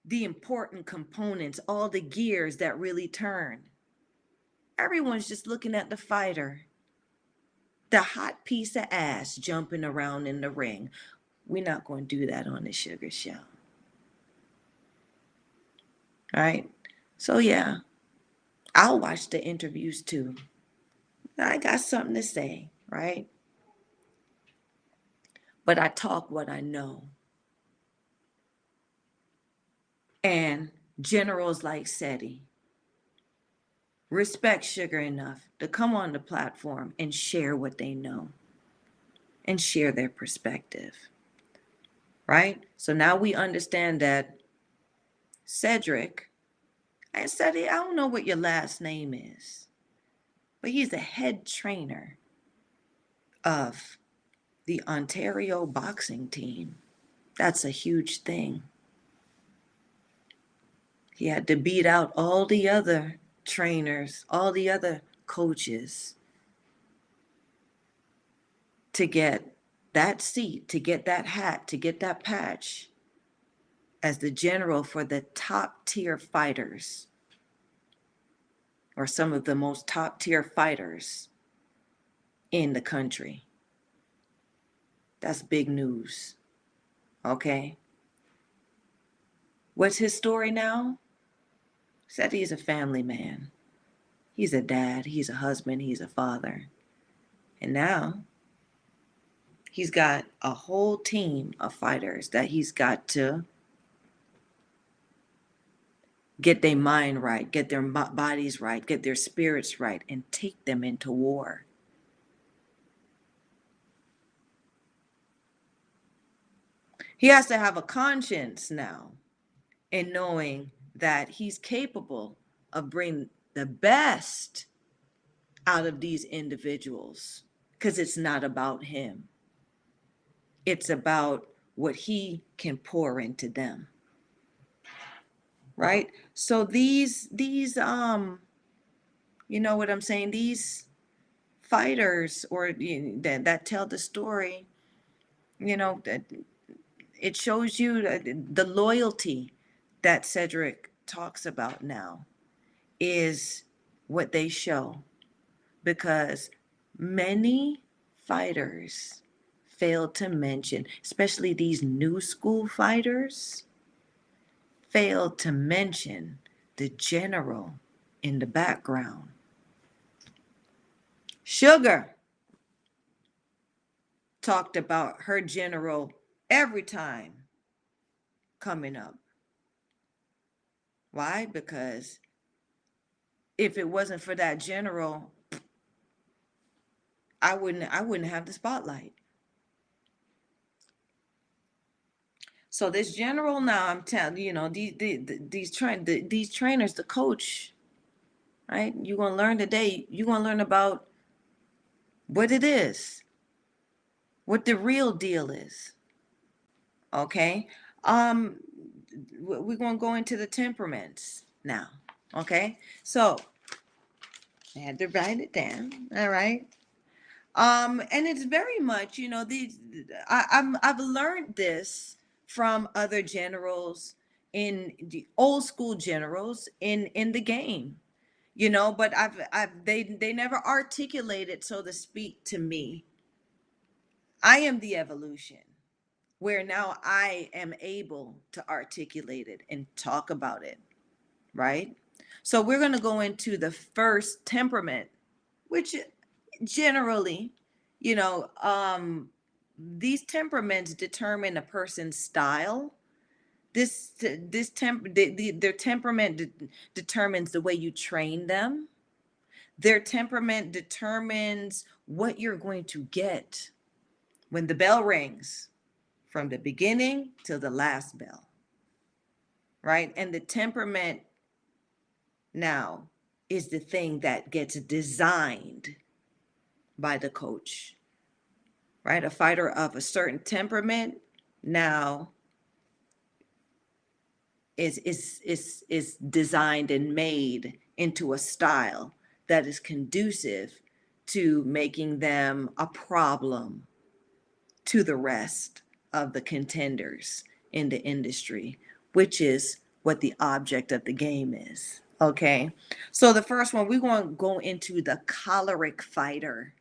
S1: the important components, all the gears that really turn. Everyone's just looking at the fighter, the hot piece of ass jumping around in the ring. We're not going to do that on the Sugar Show. right? So yeah, I'll watch the interviews too. I got something to say, right? But I talk what I know. And generals like SETI respect Sugar enough to come on the platform and share what they know and share their perspective, right? So now we understand that Cedric, I said, I don't know what your last name is, but he's the head trainer of the Ontario boxing team. That's a huge thing. He had to beat out all the other trainers, all the other coaches to get that seat, to get that hat, to get that patch as the general for the top tier fighters, or some of the most top tier fighters in the country. That's big news. Okay. What's his story now? Said he's a family man. He's a dad, he's a husband, he's a father. And now he's got a whole team of fighters that he's got to get their mind right, get their bodies right, get their spirits right, and take them into war. He has to have a conscience now in knowing that he's capable of bringing the best out of these individuals, because it's not about him. It's about what he can pour into them. Right? So you know what I'm saying? These fighters, or that tell the story, that it shows you the loyalty that Cedric talks about now is what they show, because many fighters fail to mention, especially these new school fighters, fail to mention the general in the background. Sugar talked about her general every time coming up. Why? Because if it wasn't for that general, I wouldn't have the spotlight. So this general now, I'm telling these trainers, the coach, right? You're gonna learn today. You're gonna learn about what it is, what the real deal is. Okay. Um, we're gonna go into the temperaments now. Okay. So I had to write it down. All right. And it's very much, these I've learned this from other generals, in the old school generals in the game, but they never articulated, so to speak, to me. I am the evolution where now I am able to articulate it and talk about it, right? So we're going to go into the first temperament, which generally, you know, um, these temperaments determine a person's style. Their temperament determines the way you train them. Their temperament determines what you're going to get when the bell rings, from the beginning till the last bell, right? And the temperament now is the thing that gets designed by the coach, right? A fighter of a certain temperament now is designed and made into a style that is conducive to making them a problem to the rest of the contenders in the industry, which is what the object of the game is. Okay. So the first one, we're going to go into the choleric fighter.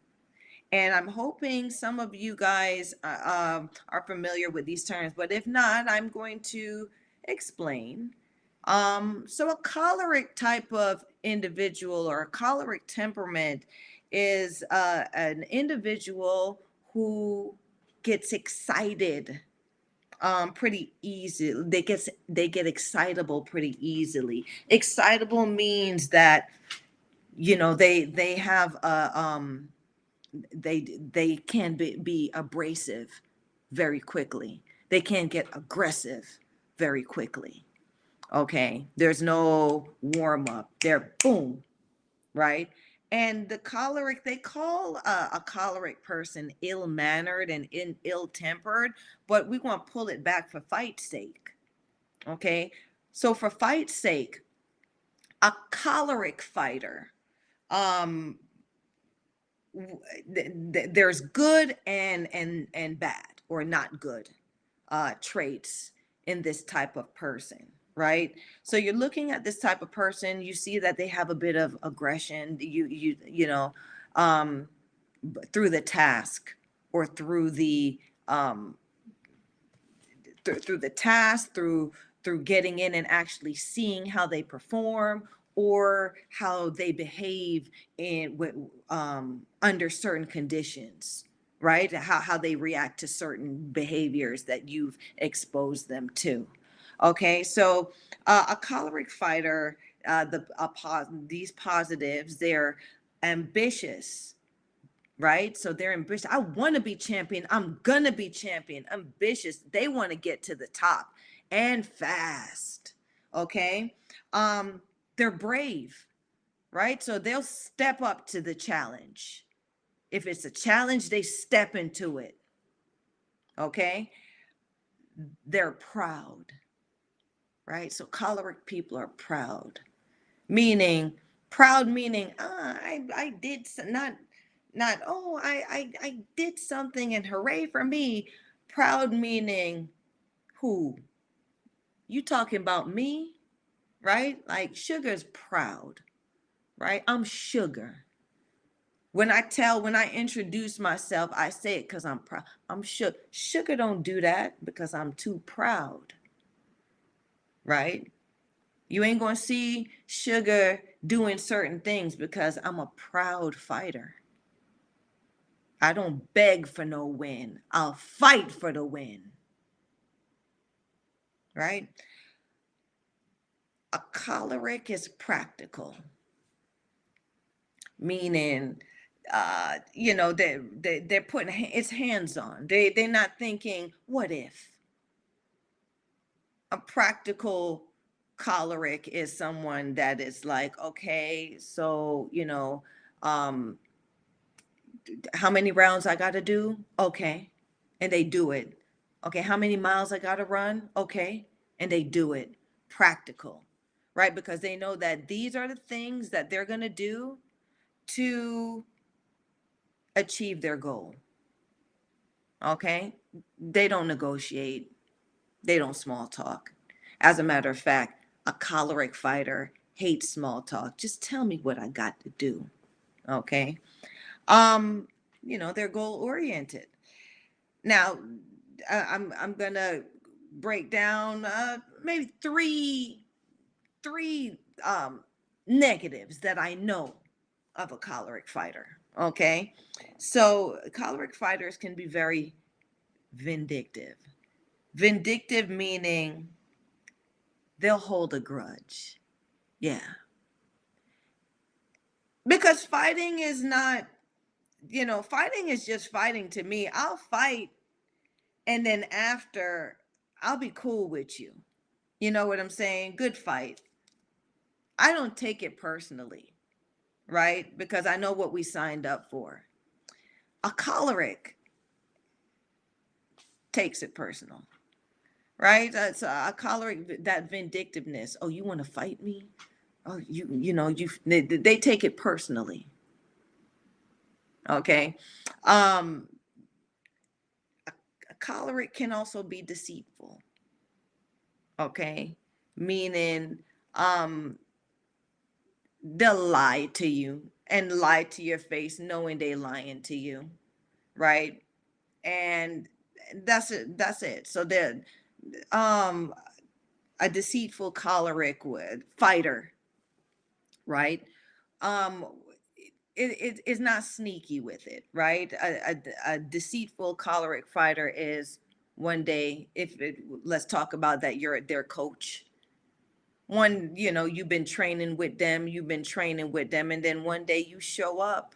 S1: And I'm hoping some of you guys are familiar with these terms, but if not, I'm going to explain. So a choleric type of individual or a choleric temperament is an individual who gets excited pretty easy. They get excitable pretty easily. Excitable means that they have a they can be abrasive very quickly. They can get aggressive very quickly. Okay, there's no warm up. They're boom, right? And the choleric, they call a choleric person ill mannered and ill tempered, but we want to pull it back for fight's sake. Okay, so for fight's sake, a choleric fighter, um, there's good and bad or not good traits in this type of person, right? So you're looking at this type of person, you see that they have a bit of aggression, um, through the task or um, through the task, through getting in and actually seeing how they perform or how they behave under certain conditions, right? How they react to certain behaviors that you've exposed them to. Okay, so a choleric fighter, these positives, they're ambitious, right? So they're ambitious. I want to be champion. I'm gonna be champion. Ambitious. They want to get to the top and fast. Okay. Um, they're brave, right? So they'll step up to the challenge. If it's a challenge, they step into it. Okay. They're proud, right? So choleric people are proud, meaning proud meaning I did not oh I did something and hooray for me. Proud meaning who? You talking about me, right? Like Sugar's proud, right? I'm Sugar. When I introduce myself, I say it because I'm proud. I'm Sugar. Sugar don't do that because I'm too proud, right? You ain't gonna see Sugar doing certain things because I'm a proud fighter. I don't beg for no win. I'll fight for the win, right? A choleric is practical, meaning, they're putting it's hands on. They're not thinking, what if? A practical choleric is someone that is like, okay, so um, how many rounds I got to do? Okay. And they do it. Okay. How many miles I got to run? Okay. And they do it. Practical, right? Because they know that these are the things that they're going to do to achieve their goal. Okay. They don't negotiate, they don't small talk. As a matter of fact, a choleric fighter hates small talk. Just tell me what I got to do. Okay. Um, they're goal oriented. Now, I'm gonna break down maybe three negatives that I know of a choleric fighter. Okay, so choleric fighters can be very vindictive. Vindictive meaning they'll hold a grudge. Yeah, because fighting is not, fighting is just fighting to me. I'll fight and then after I'll be cool with you. You know what I'm saying? Good fight. I don't take it personally, right? Because I know what we signed up for. A choleric takes it personal, right? That's a choleric, that vindictiveness. Oh, you want to fight me? Oh, they take it personally. Okay. Um, a choleric can also be deceitful. Okay. Meaning, um, they'll lie to you and lie to your face knowing they lying to you, right? And that's it, so then, um a deceitful, choleric fighter, right? Um, it is not sneaky with it, right? A deceitful, choleric fighter is one day, let's talk about that, you're their coach. One, you've been training with them, and then one day you show up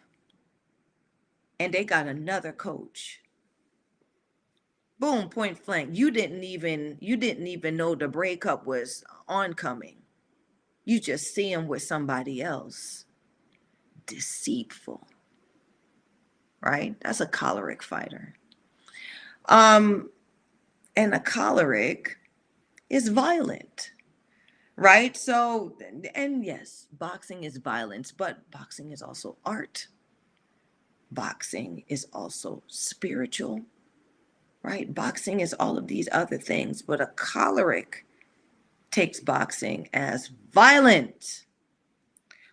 S1: and they got another coach. Boom, point blank. You didn't even know the breakup was oncoming. You just see him with somebody else. Deceitful, right? That's a choleric fighter. Um, and a choleric is violent, right? So, and yes, boxing is violence, but boxing is also art. Boxing is also spiritual, right? Boxing is all of these other things, but a choleric takes boxing as violent.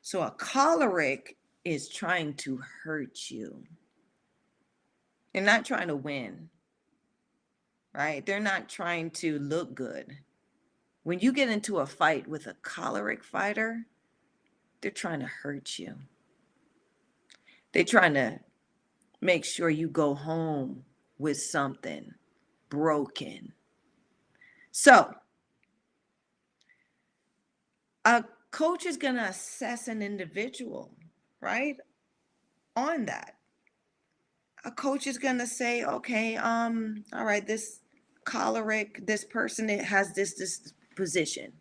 S1: So a choleric is trying to hurt you. They're not trying to win, right? They're not trying to look good. When you get into a fight with a choleric fighter, they're trying to hurt you. They're trying to make sure you go home with something broken. So, a coach is going to assess an individual, right? On that. A coach is going to say, okay, all right, this choleric, this person it has this position.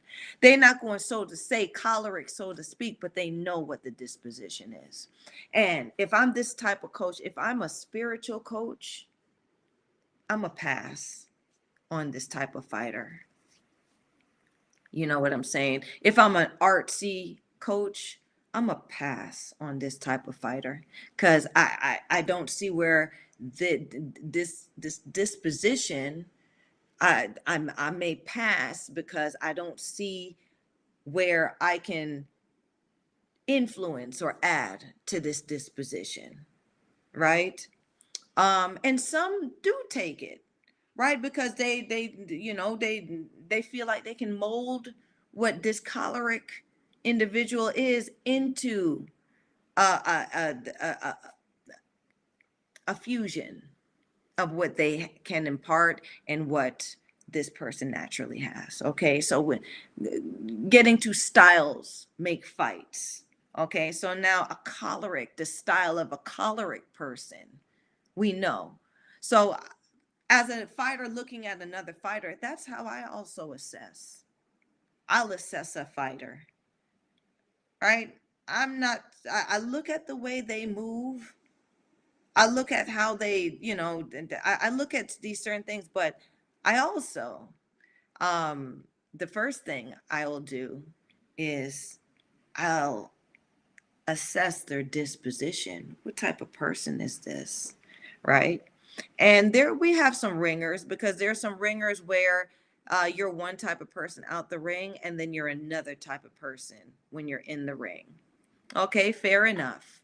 S1: They're not going so to say choleric, so to speak, but they know what the disposition is. And if I'm this type of coach, if I'm a spiritual coach, I'm a pass on this type of fighter. You know what I'm saying? If I'm an artsy coach, I'm a pass on this type of fighter because I don't see where this disposition I may pass because I don't see where I can influence or add to this disposition, right? And some do take it, right? Because they feel like they can mold what this choleric individual is into a a fusion of what they can impart and what this person naturally has. Okay, so when getting to styles make fights. Okay, so now a choleric, the style of a choleric person, we know. So as a fighter looking at another fighter, that's how I also assess. I'll assess a fighter, right? I'm not, I look at the way they move. I look at how they, I look at these certain things, but I also, um, the first thing I will do is I'll assess their disposition. What type of person is this? Right? And there we have some ringers because there's some ringers where you're one type of person out the ring and then you're another type of person when you're in the ring. Okay, fair enough.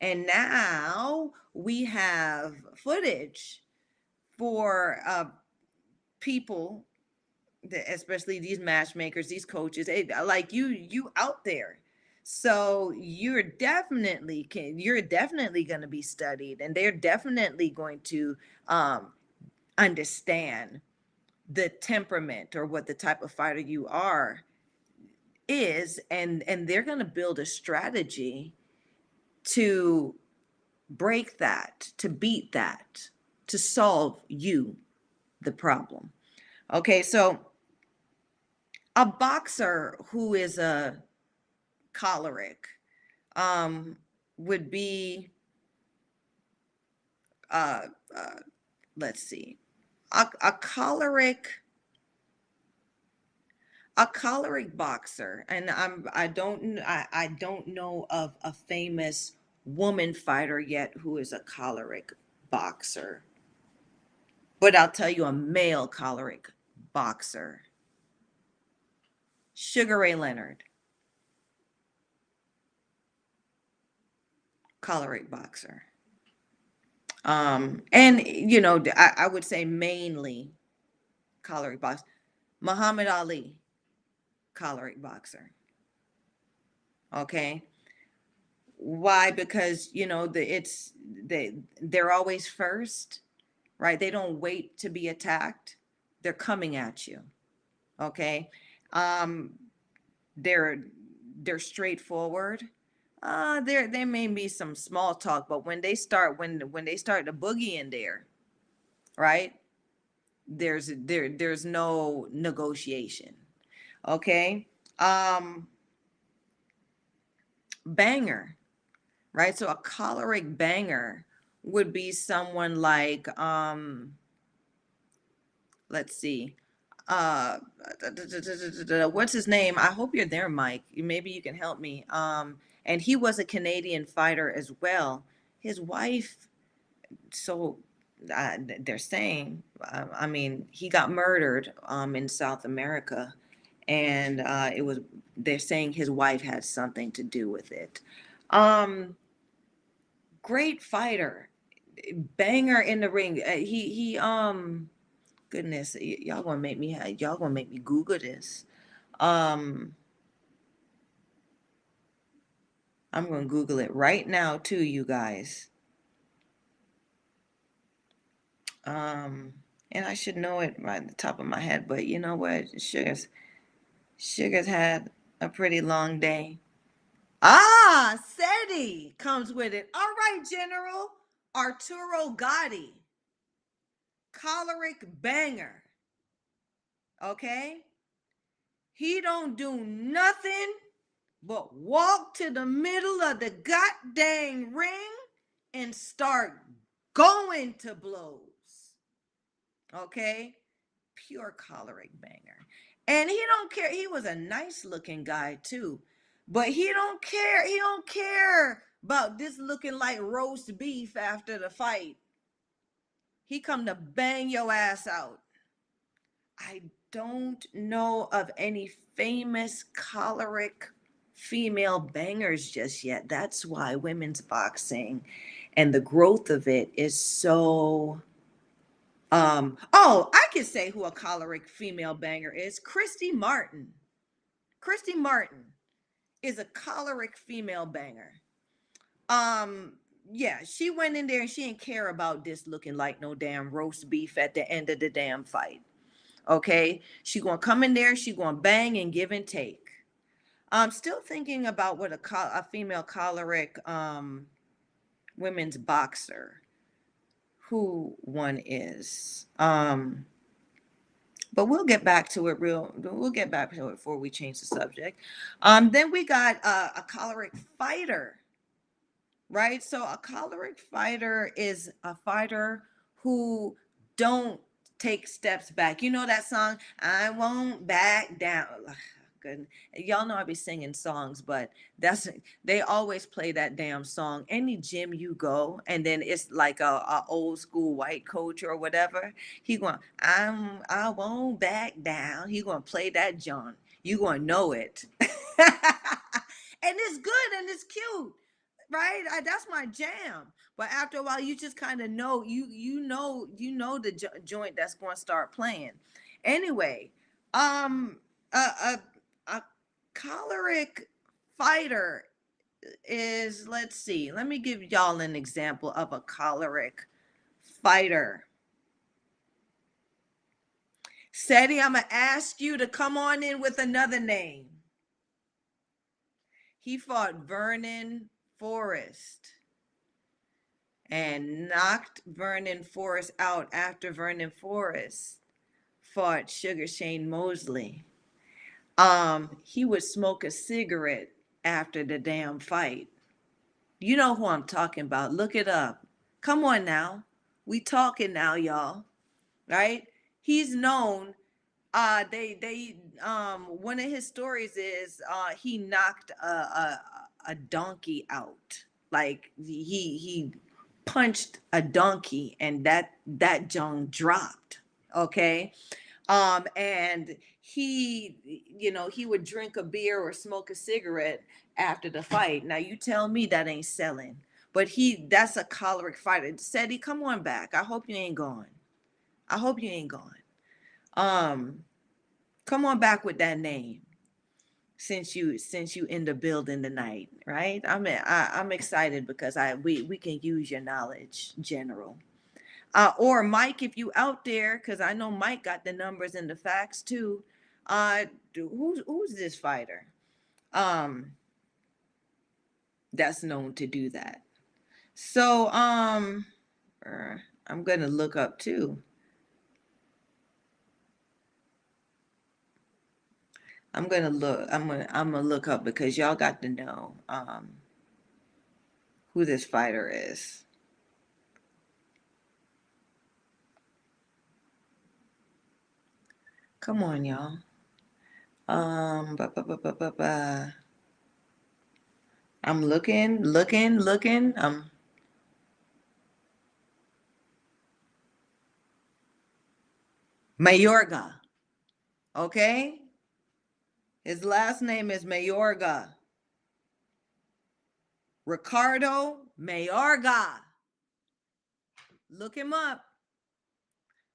S1: And now we have footage for people, especially these matchmakers, these coaches, like you out there. So you're definitely going to be studied, and they're definitely going to um, understand the temperament or what the type of fighter you are is, and they're going to build a strategy to break that, to beat that, to solve you the problem. Okay, so a boxer who is a choleric um, would be, uh, uh, let's see, a choleric boxer, and I don't know of a famous woman fighter yet who is a choleric boxer, but I'll tell you a male choleric boxer, Sugar Ray Leonard, choleric boxer. And I would say mainly choleric box. Muhammad Ali, choleric boxer. Okay. Why? Because they're always first, right? They don't wait to be attacked. They're coming at you. Okay. Um, they're they're straightforward. There may be some small talk, but when they start the boogie in there, right? There's no negotiation. Okay. Um, banger, right? So a choleric banger would be someone like let's see. Uh what's his name? I hope you're there, Mike. Maybe you can help me. And he was a Canadian fighter as well. His wife, so they're saying, I mean, he got murdered in South America, and it was they're saying his wife had something to do with it. Um, great fighter, banger in the ring. He goodness, y'all gonna make me Google this. Um, I'm gonna Google it right now too, you guys. Um, and I should know it right at the top of my head, but you know what? Sugar's had a pretty long day. Ah, SETI comes with it. All right, General Arturo Gotti, choleric banger. Okay, he don't do nothing but walk to the middle of the goddamn ring and start going to blows. Okay, pure choleric banger. And he don't care. He was a nice looking guy too, but he don't care. He don't care about this looking like roast beef after the fight. He come to bang your ass out. I don't know of any famous choleric female bangers just yet. That's why women's boxing and the growth of it is so oh, I can say who a choleric female banger is. Christy Martin. Christy Martin is a choleric female banger. Um, yeah, she went in there and she didn't care about this looking like no damn roast beef at the end of the damn fight. Okay, she gonna come in there, she gonna bang and give and take. I'm still thinking about what a female choleric women's boxer who one is. But we'll get back to it before we change the subject. Then we got a choleric fighter, right? So a choleric fighter is a fighter who don't take steps back. You know that song, I won't back down. Good. Y'all know I be singing songs, but that's they always play that damn song. Any gym you go, and then it's like a old school white coach or whatever. He going, I won't back down. He gonna play that John. You gonna know it. And it's good and it's cute, right? That's my jam. But after a while, you just kind of know the joint that's going to start playing. Anyway, um, a choleric fighter is, let's see. Let me give y'all an example of a choleric fighter. Seti, I'm gonna ask you to come on in with another name. He fought Vernon Forrest and knocked Vernon Forrest out after Vernon Forrest fought Sugar Shane Mosley. He would smoke a cigarette after the damn fight. You know who I'm talking about. Look it up. Come on now. We talking now, y'all. Right? He's known. One of his stories is he knocked a donkey out. Like he punched a donkey and that junk dropped. Okay. And he would drink a beer or smoke a cigarette after the fight. Now you tell me that ain't selling. But that's a choleric fighter. Seti, come on back. I hope you ain't gone. I hope you ain't gone. Um, come on back with that name. since you in the building tonight, right? I'm excited because we can use your knowledge, General. Or Mike, if you out there, because I know Mike got the numbers and the facts too. Uh, who's this fighter? Um, that's known to do that. So I'm gonna look up too. I'm gonna look up because y'all got to know who this fighter is. Come on, y'all. Ba, ba, ba, ba, ba, ba. I'm looking. Mayorga. Okay, his last name is Mayorga. Ricardo Mayorga. Look him up.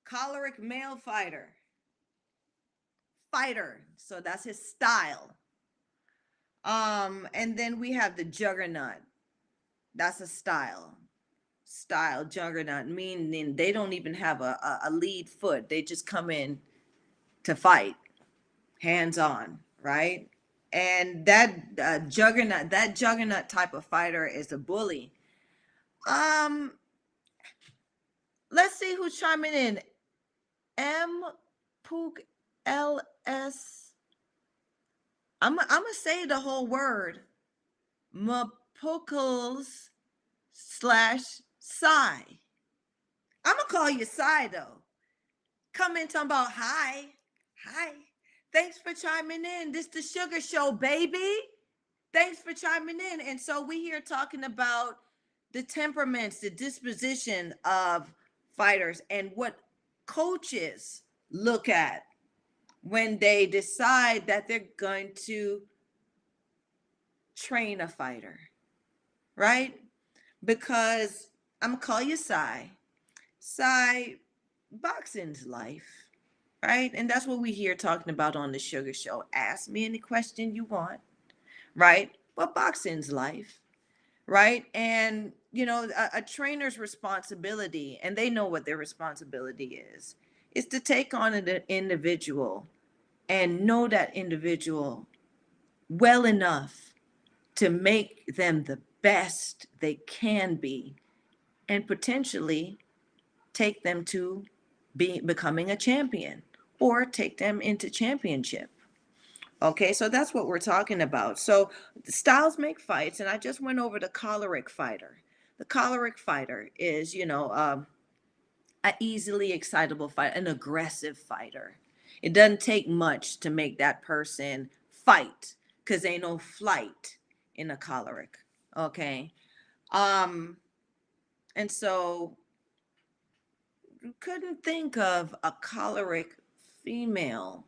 S1: Choleric male fighter. Fighter. So that's his style. And then we have the Juggernaut. That's a style. Style Juggernaut, meaning they don't even have a lead foot. They just come in to fight, hands on, right? And that juggernaut type of fighter is a bully. Um, let's see who's chiming in. M Pook LS. I'm gonna say the whole word. Mapokals slash Psy. I'm gonna call you Psy though. Come in talking about hi. Hi. Thanks for chiming in. This the Sugar Show, baby. Thanks for chiming in. And so we here talking about the temperaments, the disposition of fighters, and what coaches look at when they decide that they're going to train a fighter, right? Because I'm gonna call you Cy. Cy, boxing's life, right? And that's what we here talking about on the Sugar Show. Ask me any question you want, right? But boxing's life, right? And a trainer's responsibility, and they know what their responsibility is to take on an individual and know that individual well enough to make them the best they can be and potentially take them to becoming a champion or take them into championship. Okay, so that's what we're talking about. So styles make fights, and I just went over the choleric fighter. The choleric fighter is, a easily excitable fighter, an aggressive fighter. It doesn't take much to make that person fight because ain't no flight in a choleric. Okay. Um, and so couldn't think of a choleric female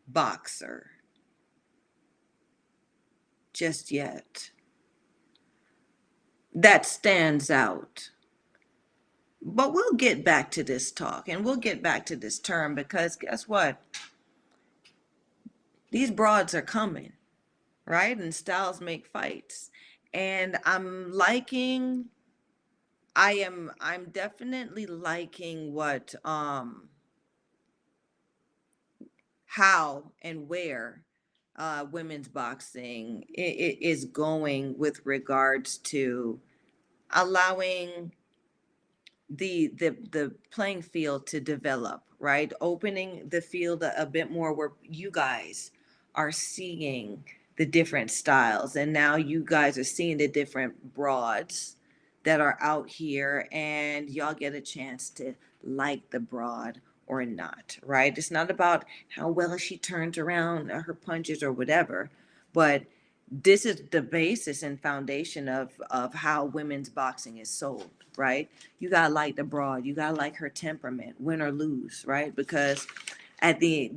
S1: boxer just yet that stands out. But we'll get back to this talk and we'll get back to this term because guess what? These broads are coming, right? And styles make fights. And I'm definitely liking what how and where women's boxing is going with regards to allowing the playing field to develop, right? Opening the field a bit more where you guys are seeing the different styles, and now you guys are seeing the different broads that are out here, and y'all get a chance to like the broad or not, right? It's not about how well she turns around her punches or whatever, but this is the basis and foundation of how women's boxing is sold, right? You gotta like the broad, you gotta like her temperament, win or lose, right? Because at the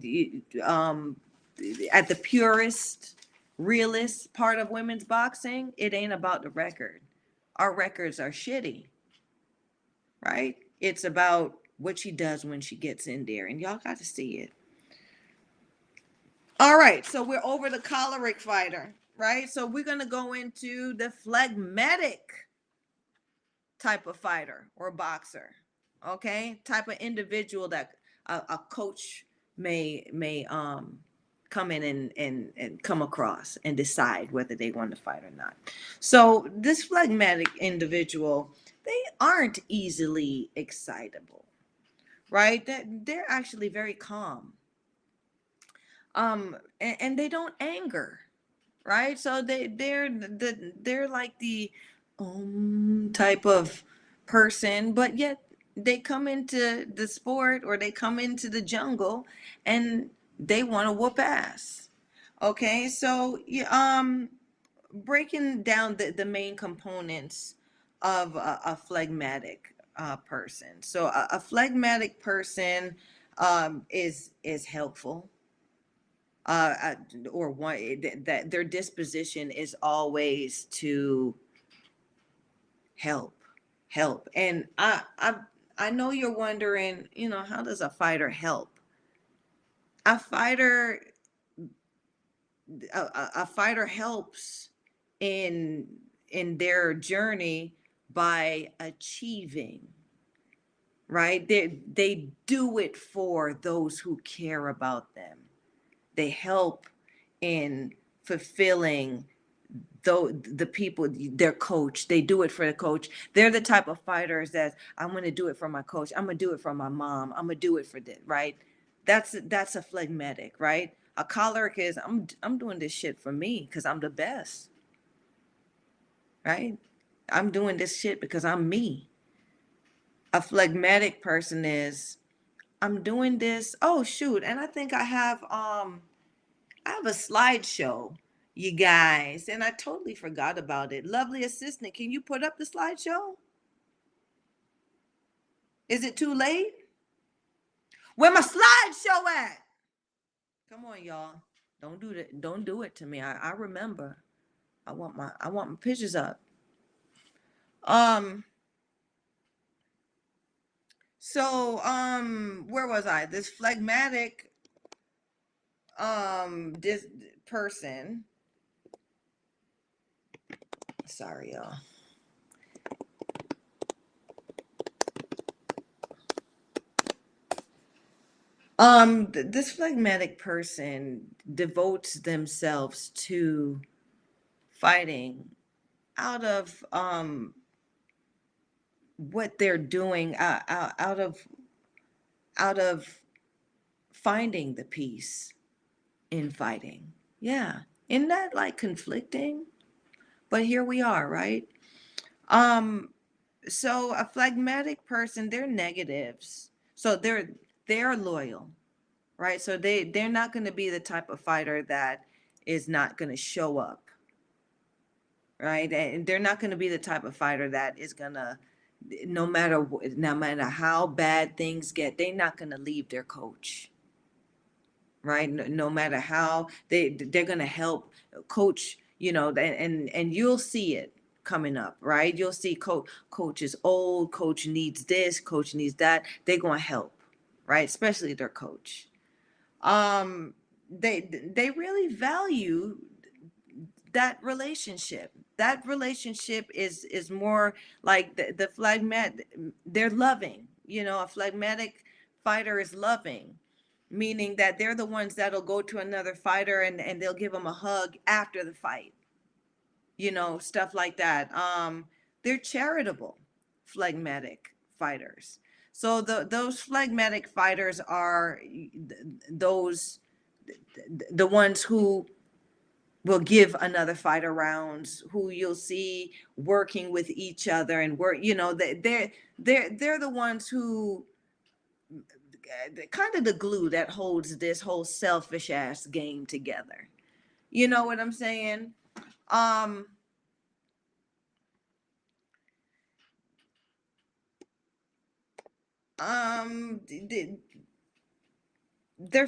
S1: purest, realist part of women's boxing, it ain't about the record. Our records are shitty, right? It's about what she does when she gets in there, and y'all got to see it. All right, so we're over the choleric fighter, right? So we're going to go into the phlegmatic type of fighter or boxer, okay? Type of individual that a coach may come in and come across and decide whether they want to fight or not. So this phlegmatic individual, they aren't easily excitable, right? That they're actually very calm. And they don't anger, right? So they're like the type of person, but yet they come into the sport or they come into the jungle and they want to whoop ass. Okay, so yeah, breaking down the main components of a phlegmatic person. So a phlegmatic person is helpful, uh, or one that their disposition is always to help, And I know you're wondering, how does a fighter help? A fighter, a fighter helps in in their journey by achieving, right? They do it for those who care about them. They help in fulfilling the people, their coach. They do it for the coach. They're the type of fighters that I'm going to do it for my coach. I'm going to do it for my mom. I'm going to do it for this, right? That's a phlegmatic, right? A choleric is I'm doing this shit for me because I'm the best, right? I'm doing this shit because I'm me. A phlegmatic person is I'm doing this. Oh shoot, and I think I have a slideshow, you guys, and I totally forgot about it. Lovely assistant, can you put up the slideshow? Is it too late? Where my slideshow at? Come on, y'all. Don't do that. Don't do it to me. I remember. I want my pictures up. Um. Where was I? This phlegmatic this person. Sorry, y'all. This phlegmatic person devotes themselves to fighting out of what they're doing, out of finding the peace in fighting. Yeah, isn't that like conflicting? But here we are, right? Um, so a phlegmatic person, they're negatives, so they're loyal, right? So they're not going to be the type of fighter that is not going to show up, right? And they're not going to be the type of fighter that is going to, no matter how bad things get, they're not going to leave their coach, right? No matter how they're going to help coach, and you'll see it coming up, right? You'll see coach is old, coach needs this, coach needs that. They're going to help, right? Especially their coach. um they really value that relationship is more like the phlegmatic, they're loving. A phlegmatic fighter is loving, meaning that they're the ones that'll go to another fighter and they'll give them a hug after the fight, stuff like that. They're charitable, phlegmatic fighters. So those phlegmatic fighters are those the ones who will give another fighter rounds, who you'll see working with each other and work. They're the ones who kind of the glue that holds this whole selfish ass game together. You know what I'm saying? Um, the, the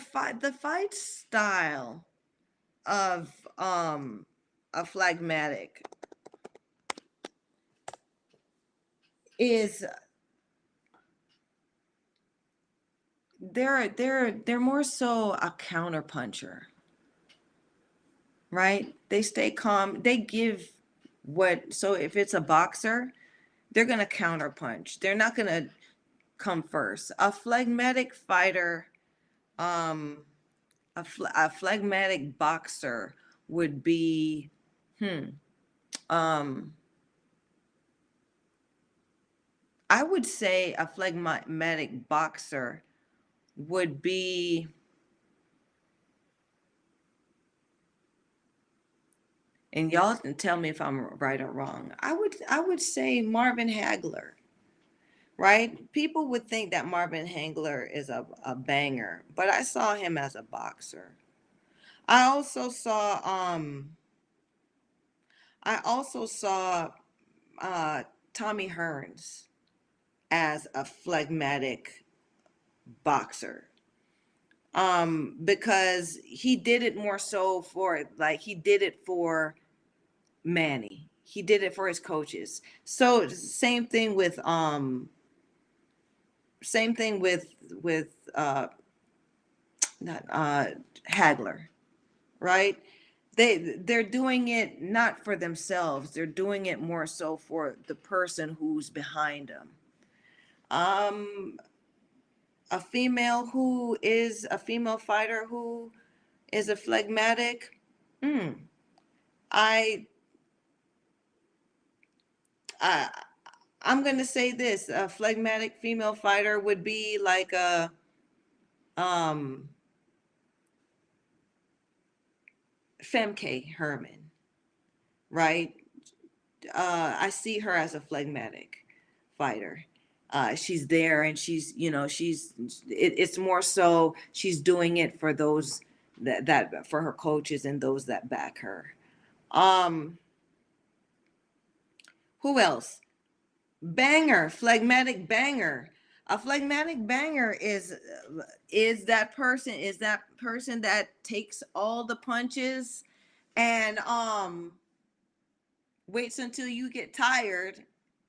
S1: fight style of a phlegmatic is they're more so a counterpuncher. right? They stay calm. They give what, so if it's a boxer, they're going to counterpunch. They're not going to come first. A phlegmatic fighter, um, a phlegmatic boxer would be, um, I would say a phlegmatic boxer would be, and y'all can tell me if I'm right or wrong. I would say Marvin Hagler, right? People would think that Marvin Hagler is a banger, but I saw him as a boxer. I also saw I also saw uh Tommy Hearns as a phlegmatic boxer. Because he did it more so for, like, he did it for Manny. He did it for his coaches. So same thing with not Hagler, right? They're doing it not for themselves. They're doing it more so for the person who's behind them. Um a female fighter who is a phlegmatic, mm, I I I'm gonna say this: a phlegmatic female fighter would be like a um Femke Herman, right? I see her as a phlegmatic fighter. She's there, and it's more so she's doing it for those that for her coaches and those that back her. Um, who else? Banger, phlegmatic banger. A phlegmatic banger is that person that takes all the punches and waits until you get tired,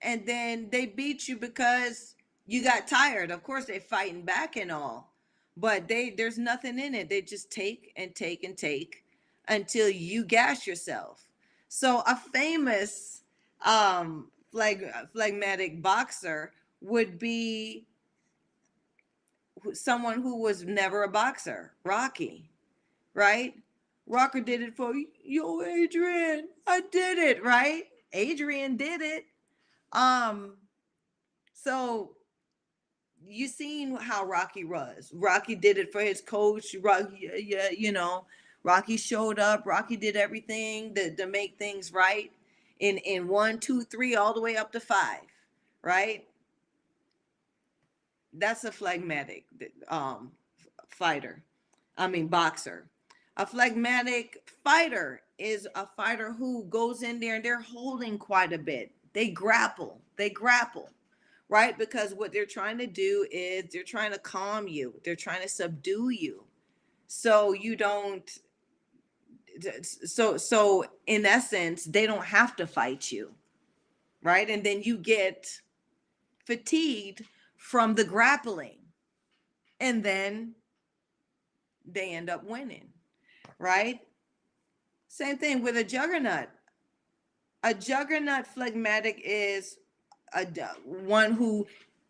S1: and then they beat you because you got tired. Of course they're fighting back and all, but there's nothing in it. They just take and take and take until you gas yourself. So a famous phlegmatic boxer would be someone who was never a boxer, Rocky, right? Rocker did it for yo, Adrian. I did it, right? Adrian did it. Um, so you seen how Rocky was. Rocky did it for his coach. Rocky, yeah, Rocky showed up. Rocky did everything to make things right in one, two, three, all the way up to five, right? That's a phlegmatic fighter. I mean boxer. A phlegmatic fighter is a fighter who goes in there and they're holding quite a bit. They grapple. They grapple, right? Because what they're trying to do is they're trying to calm you. They're trying to subdue you. So you don't so in essence, they don't have to fight you, right? And then you get fatigued from the grappling. And then they end up winning, right? Same thing with a juggernaut. A juggernaut phlegmatic is a one who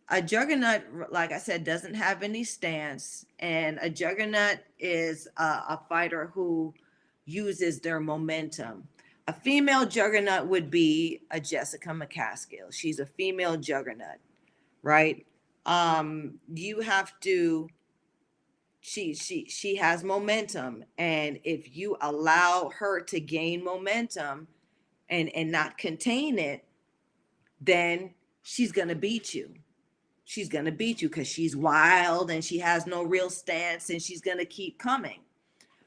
S1: a juggernaut, like I said, doesn't have any stance, and a juggernaut is a fighter who uses their momentum. A female juggernaut would be a Jessica McCaskill. She's a female juggernaut, right? You have to she has momentum, and if you allow her to gain momentum and not contain it, then she's going to beat you. She's going to beat you because she's wild and she has no real stance, and she's going to keep coming,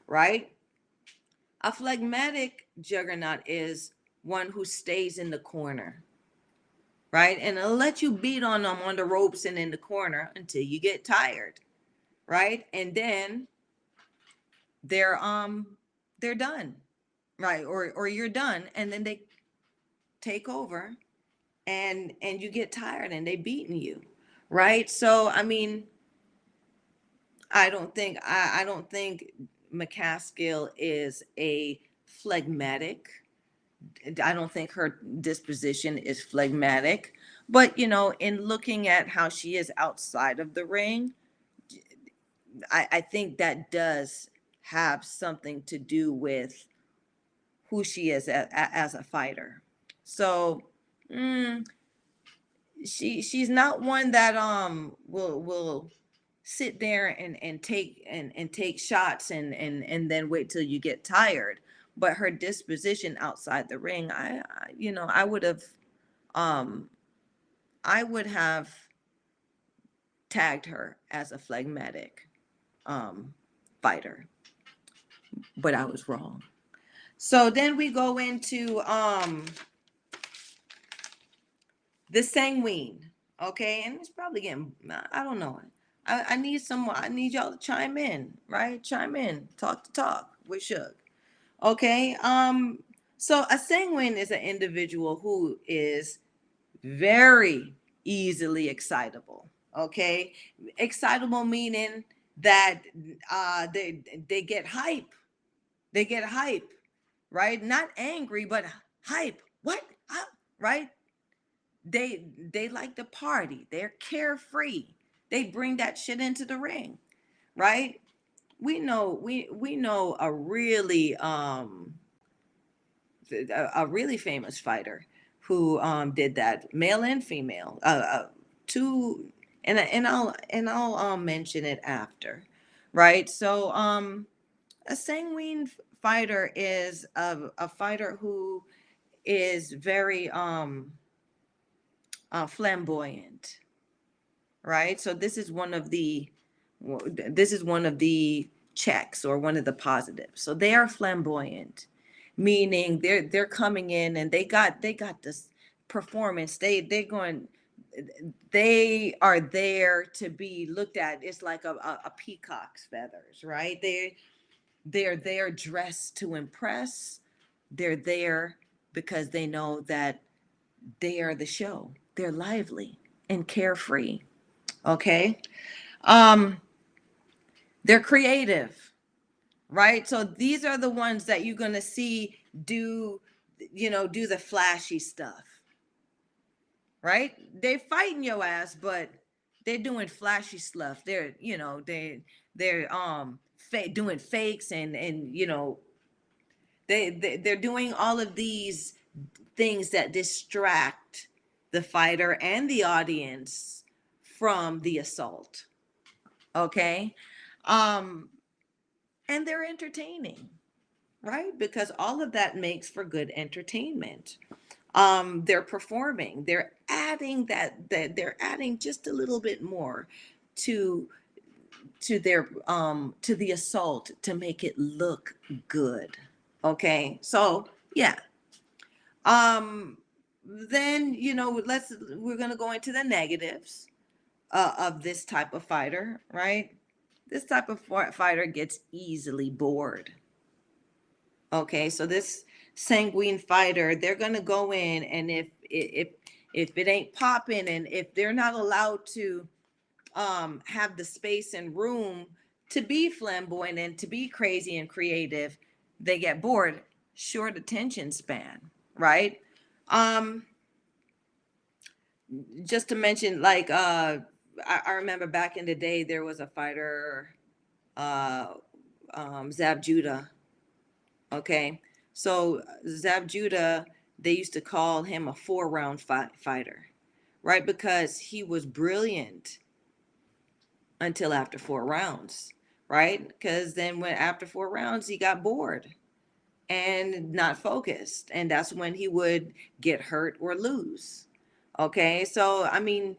S1: right? A phlegmatic juggernaut is one who stays in the corner, right? And they'll let you beat on them on the ropes and in the corner until you get tired, right? And then they're they're done, right? Or you're done, and then they take over, and you get tired and they beating you, right? So I mean, I don't think McCaskill is a phlegmatic. I don't think her disposition is phlegmatic, but in looking at how she is outside of the ring, I think that does have something to do with who she is as a fighter. So mm, she's not one that will sit there and take shots and then wait till you get tired. But her disposition outside the ring, I would have um I would have tagged her as a phlegmatic um fighter, but I was wrong. So then we go into the sanguine, okay? And it's probably getting, I don't know. I need someone, I need y'all to chime in, right? Chime in, talk to talk with Suge. Okay. So a sanguine is an individual who is very easily excitable. Okay. Excitable meaning that they get hype. They get hype, right? Not angry, but hype. What? Right? They like to party. They're carefree. They bring that shit into the ring, right? We know a really famous fighter who did that, male and female. Two, and I'll mention it after, right? So a sanguine fighter is a fighter who is very flamboyant, right? So this is one of the checks or one of the positives. So they are flamboyant, meaning they're coming in and they got this performance. They are there to be looked at. It's like a peacock's feathers, right? They're there dressed to impress. They're there because they know that they are the show. They're lively and carefree. Okay. Um, they're creative, right? So these are the ones that you're gonna see do the flashy stuff, right? They're fighting your ass, but they're doing flashy stuff. They're doing fakes and they're doing all of these things that distract the fighter and the audience from the assault. Okay. Um, and they're entertaining, right? Because all of that makes for good entertainment. They're performing, they're adding just a little bit more to to the assault to make it look good. Okay. So yeah. Um, then we're gonna go into the negatives of this type of fighter, right? This type of fighter gets easily bored. Okay, so this sanguine fighter, they're gonna go in, and if it ain't popping, and if they're not allowed to have the space and room to be flamboyant and to be crazy and creative, they get bored. Short attention span, right? Um, just to mention, like I remember back in the day there was a fighter, uh Zab Judah. Okay, so Zab Judah, they used to call him a 4 round fighter, right? Because he was brilliant until after 4 rounds, right? Because then when after 4 rounds he got bored and not focused, and that's when he would get hurt or lose. Okay, so I mean,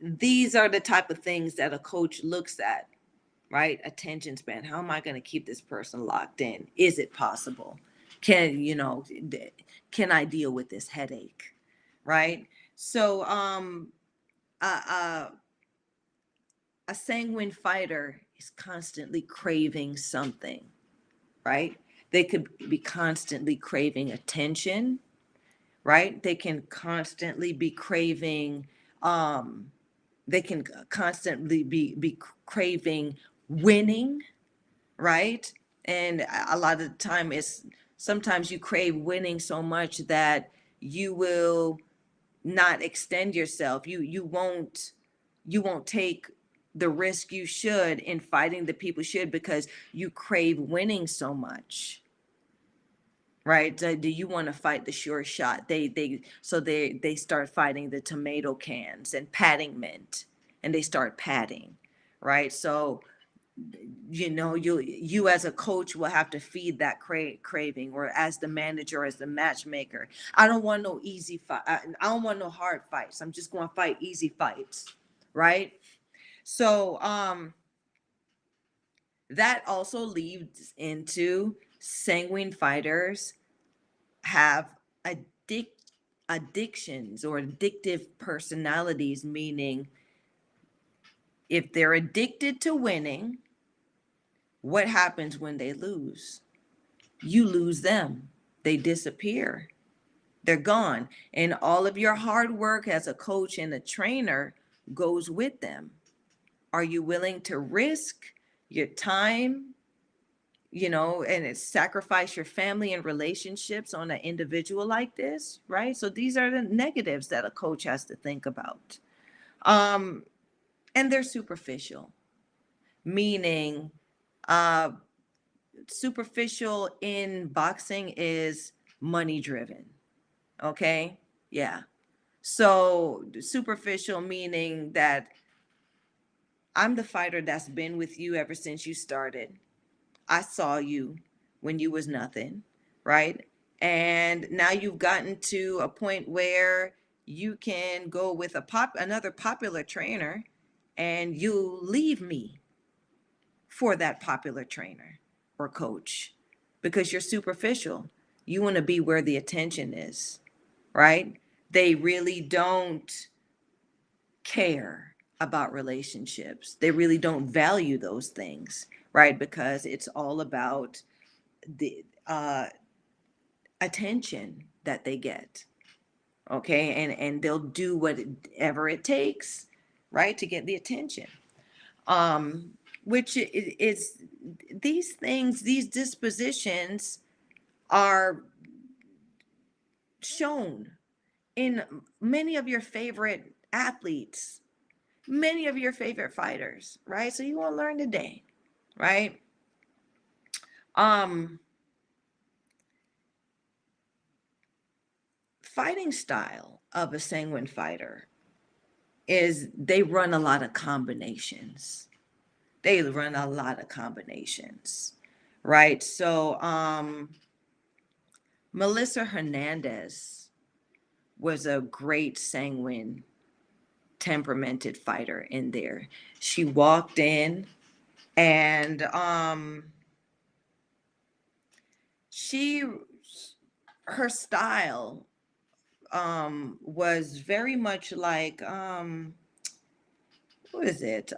S1: these are the type of things that a coach looks at, right? Attention span. How am I going to keep this person locked in? Is it possible? Can I deal with this headache? Right? So uh, uh a sanguine fighter is constantly craving something, right? They could be constantly craving attention, right? Um they can constantly be craving winning, right? And a lot of the time it's sometimes you crave winning so much that you will not extend yourself. You won't take the risk you should in fighting the people should because you crave winning so much. Right? Do you want to fight the sure shot? They start fighting the tomato cans and patting mint, and they start patting, right? So you as a coach will have to feed that craving, or as the manager, as the matchmaker. I don't want no easy fight. I don't want no hard fights. I'm just going to fight easy fights, right? So that also leads into sanguine fighters have addictions or addictive personalities, meaning if they're addicted to winning, what happens when they lose? You lose them. They disappear. They're gone. And all of your hard work as a coach and a trainer goes with them. Are you willing to risk your time, and it's sacrifice your family and relationships on an individual like this, right? So these are the negatives that a coach has to think about. Um, and they're superficial, meaning uh, superficial in boxing is money driven. Okay. Yeah. So superficial meaning that I'm the fighter that's been with you ever since you started. I saw you when you was nothing, right? And now you've gotten to a point where you can go with another popular trainer, and you leave me for that popular trainer or coach because you're superficial. You want to be where the attention is, right? They really don't care about relationships. They really don't value those things, right? Because it's all about the attention that they get. Okay. And they'll do whatever it takes, right, to get the attention. Um, which is these things, these dispositions are shown in many of your favorite athletes, many of your favorite fighters, right? So you want to learn today, right? Um, Fighting style of a sanguine fighter is they run a lot of combinations. They run a lot of combinations, right? So Melissa Hernandez was a great sanguine temperamented fighter in there. She walked in and she her style was very much like what is it?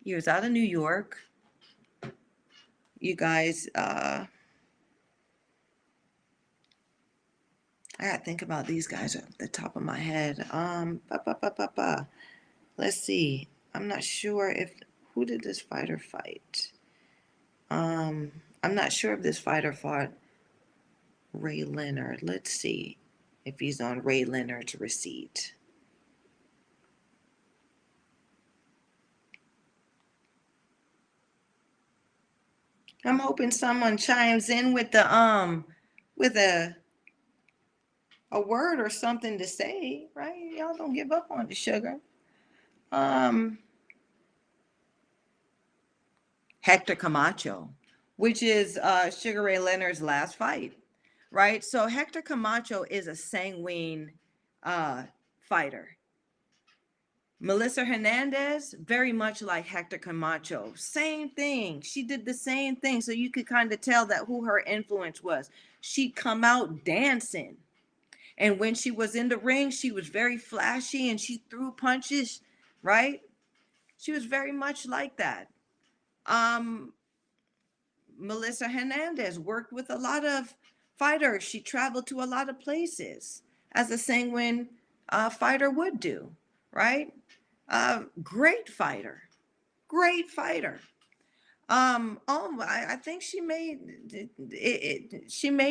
S1: He was out of New York. You guys, I gotta think about these guys at the top of my head. Let's see. I'm not sure if who did this fighter fight. I'm not sure if this fighter fought Ray Leonard. Let's see if he's on Ray Leonard's receipt. I'm hoping someone chimes in with a word or something to say, right? Y'all don't give up on the sugar. Um, Hector Camacho, which is Sugar Ray Leonard's last fight, right? So Hector Camacho is a sanguine fighter. Melissa Hernandez, very much like Hector Camacho. Same thing. She did the same thing. So you could kind of tell that who her influence was. She'd come out dancing. And when she was in the ring, she was very flashy and she threw punches, right? She was very much like that. Um, Melissa Hernandez worked with a lot of fighters. She traveled to a lot of places as a sanguine fighter would do, right? Great fighter, great fighter. I think she may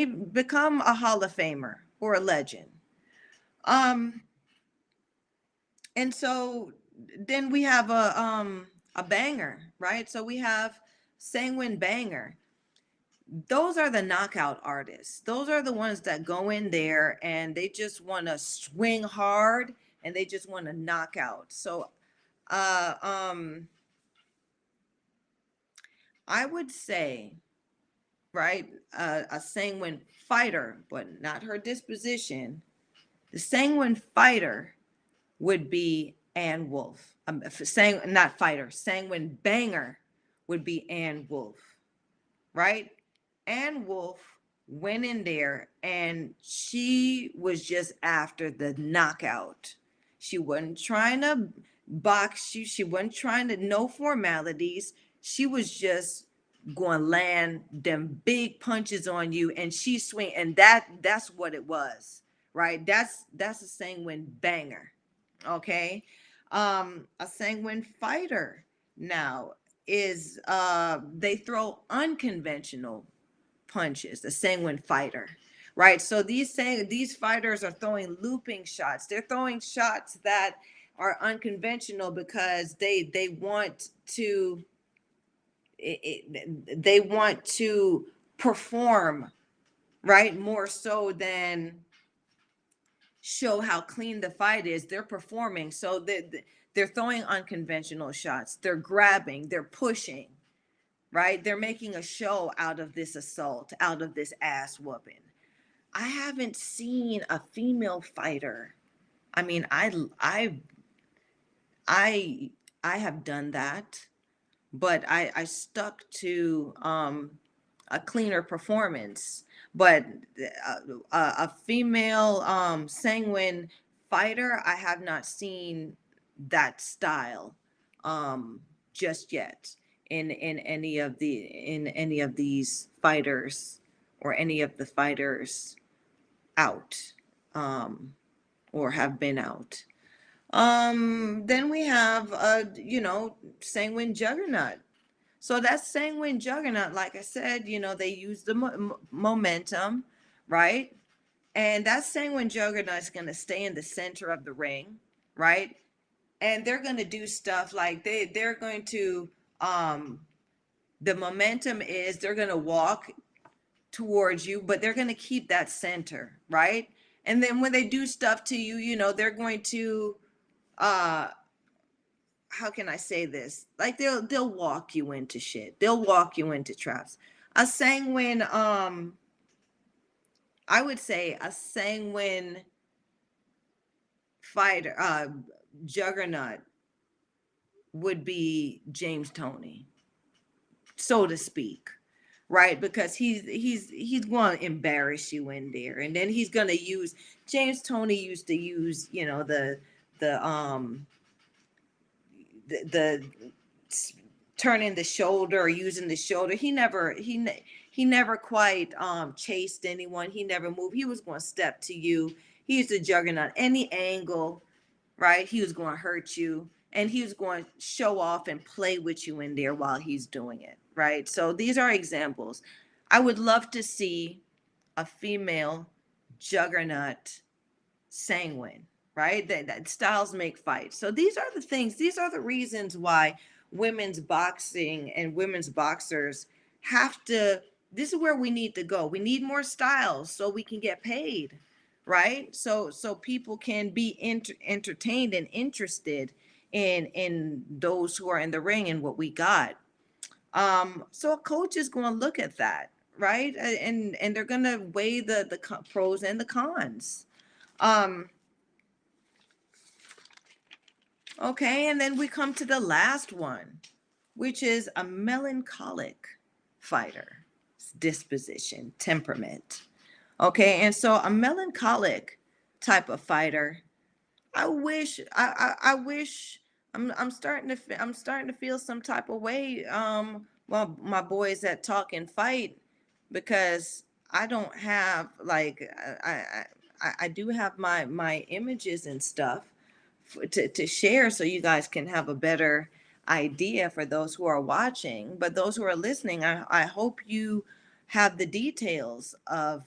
S1: become a Hall of Famer or a legend. Um, and so then we have a banger, right? So we have Sanguine Banger. Those are the knockout artists. Those are the ones that go in there and they just want to swing hard and they just want to knock out. So uh um I would say, right, a sanguine fighter, but not her disposition. The sanguine fighter would be Ann Wolf. Not fighter, sanguine banger would be Ann Wolf, right? Ann Wolf went in there and she was just after the knockout. She wasn't trying to box you. She wasn't trying to, no formalities. She was just going to land them big punches on you and she swing. And that's what it was, right? That's a sanguine banger. Okay. A sanguine fighter now is they throw unconventional punches, the sanguine fighter, right? So these fighters are throwing looping shots. They're throwing shots that are unconventional because they want to they want to perform, right, more so than show how clean the fight is. They're performing, so they're throwing unconventional shots. They're grabbing, they're pushing, right? They're making a show out of this assault, out of this ass whooping. I haven't seen a female fighter. I mean, I I have done that, but I stuck to a cleaner performance. But a female sanguine fighter, I have not seen that style just yet in any of these fighters or any of the fighters out or have been out. Then we have sanguine juggernaut. So that's sanguine juggernaut. Like I said, they use the momentum, right? And that sanguine juggernaut is going to stay in the center of the ring, right? And they're going to do stuff like they're going to the momentum is they're going to walk towards you, but they're going to keep that center, right? And then when they do stuff to you, they're going to uh how can I say this? Like they'll walk you into shit. They'll walk you into traps. A sanguine, I would say a sanguine fighter, juggernaut would be James Toney, so to speak, right? Because he's going to embarrass you in there, and then he's going to use. James Toney used to use, the the turning the shoulder or using the shoulder. He never quite chased anyone. He never moved. He was going to step to you. He used to juggernaut any angle, right? He was going to hurt you, and he was going to show off and play with you in there while he's doing it, right? So these are examples. I would love to see a female juggernaut sanguine, right? That styles make fights. So these are the things, these are the reasons why women's boxing and women's boxers have to, this is where we need to go. We need more styles so we can get paid, right? So people can be entertained and interested in those who are in the ring and what we got. So a coach is going to look at that, right? And they're going to weigh the pros and the cons. Um, Okay, and then we come to the last one, which is a melancholic fighter disposition, temperament. Okay, and so a melancholic type of fighter, I wish I'm starting to feel some type of way well my boys at Talkin Fight, because I don't have like I do have my images and stuff to share so you guys can have a better idea for those who are watching, but those who are listening, I hope you have the details of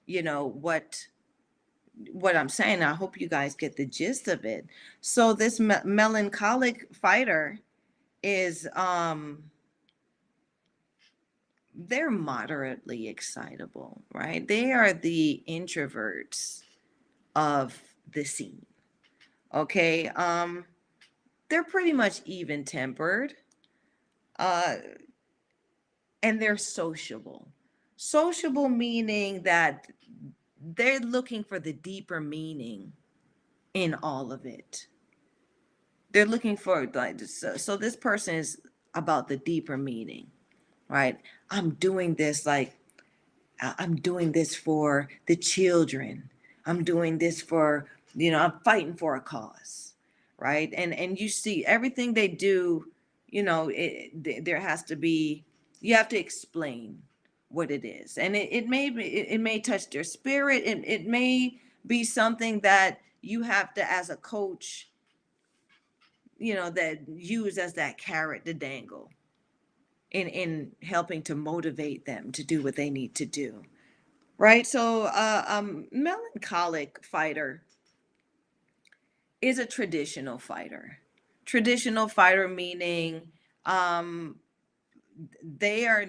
S1: you know what I'm saying. I hope you guys get the gist of it. So this melancholic fighter is they're moderately excitable, right? They are the introverts of the scene. Okay. They're pretty much even tempered. Uh and they're sociable. Sociable meaning that they're looking for the deeper meaning in all of it. They're looking for like so this person is about the deeper meaning, right? I'm doing this like I'm doing this for the children. I'm doing this for, I'm fighting for a cause, right? And you see everything they do, there has to be, you have to explain what it is. And it may touch their spirit. It may be something that you have to, as a coach, that use as that carrot to dangle in helping to motivate them to do what they need to do. Right. So, melancholic fighter is a traditional fighter. Traditional fighter meaning um, they are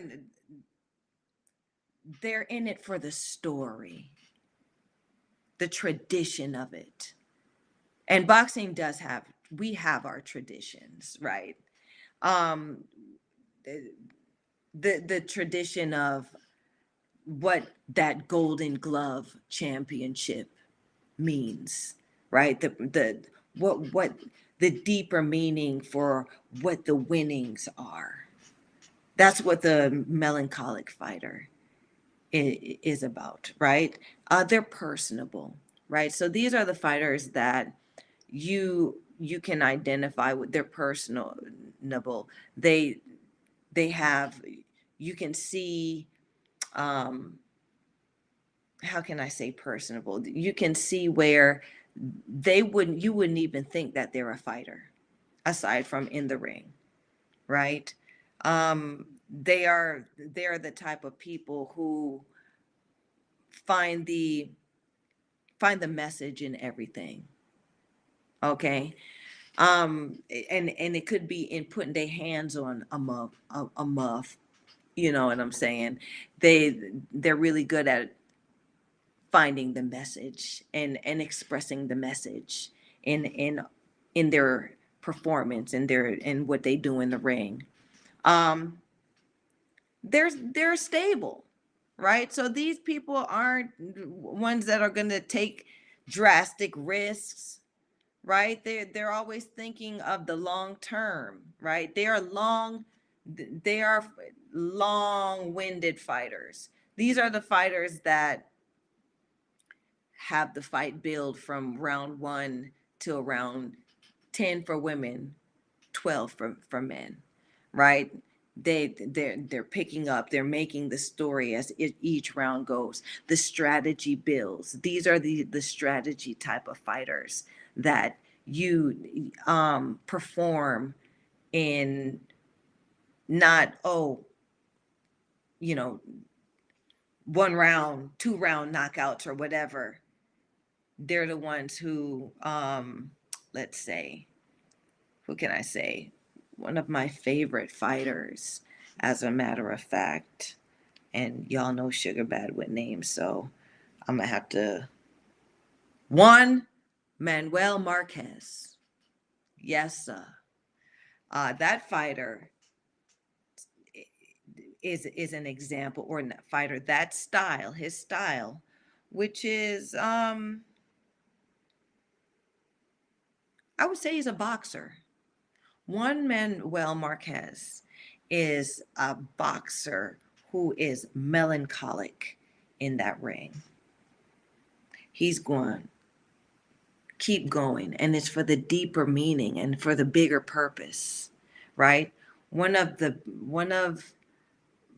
S1: they're in it for the story, the tradition of it. And boxing does have we have our traditions, right? Um, the tradition of what that Golden Glove championship means, right? The what the deeper meaning for what the winnings are. That's what the melancholic fighter is about, right? They're personable, right? So these are the fighters that you can identify with. They're personable. They have, you can see, um, how can I say personable? You can see where you wouldn't even think that they're a fighter aside from in the ring, right? They are the type of people who find the find the message in everything. Okay. And it could be in putting their hands on a muff, you know what I'm saying? They're really good at finding the message and expressing the message in their performance and their in what they do in the ring. um they're stable, right? So these people aren't ones that are going to take drastic risks, right? They're always thinking of the long term, right? They are long-winded fighters. These are the fighters that have the fight build from round 1 to around 10 for women, 12 for men, right? They're picking up, they're making the story as each round goes. The strategy builds. These are the strategy type of fighters that you perform in, not, oh, you know, 1 round, 2 round knockouts or whatever. They're the ones who, let's say, who can I say? One of my favorite fighters, as a matter of fact, and y'all know Sugar bad with names, so I'm gonna have to. Juan Manuel Marquez. Yes, sir. That fighter is an example, or not fighter, that style, his style, which is I would say he's a boxer. Juan Manuel Marquez is a boxer who is melancholic in that ring. He's going keep going, and it's for the deeper meaning and for the bigger purpose, right? One of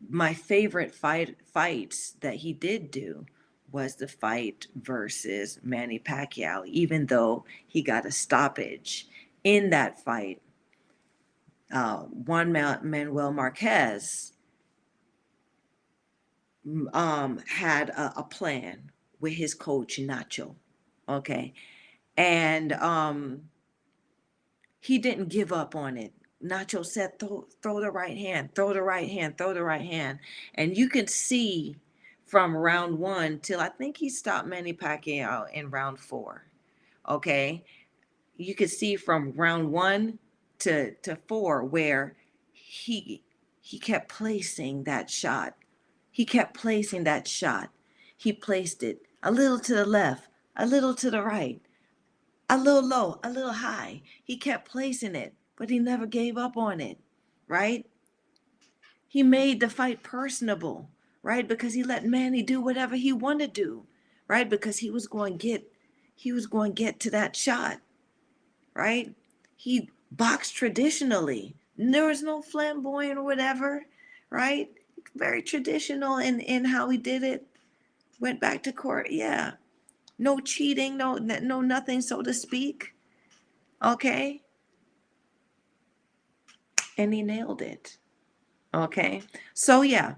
S1: my favorite fights that he did do was the fight versus Manny Pacquiao, even though he got a stoppage in that fight, Juan Manuel Marquez had a plan with his coach Nacho. Okay. And he didn't give up on it. Nacho said, throw the right hand, throw the right hand, throw the right hand. And you can see from round one till I think he stopped Manny Pacquiao in round four. Okay. You could see from round one to four where he he kept placing that shot. He kept placing that shot. He placed it a little to the left, a little to the right, a little low, a little high. He kept placing it, but he never gave up on it, right? He made the fight personable, right? Because he let Manny do whatever he wanted to do, right? Because he was going to get to that shot, right? He boxed traditionally. There was no flamboyant or whatever, right? Very traditional in how he did it. Went back to court, yeah. No cheating, no nothing, so to speak. Okay, and he nailed it. Okay, so yeah,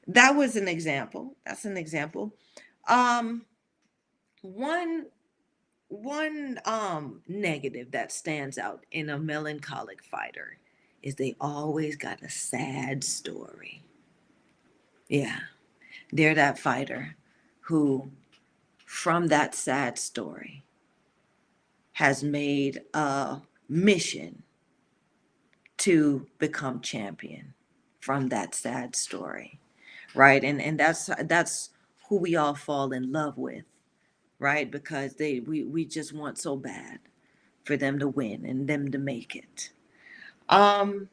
S1: that was an example. That's an example. Um, one negative that stands out in a melancholic fighter is they always got a sad story. Yeah, they're that fighter who, from that sad story, has made a mission to become champion from that sad story, right? And that's who we all fall in love with, right? Because we just want so bad for them to win and them to make it. Um,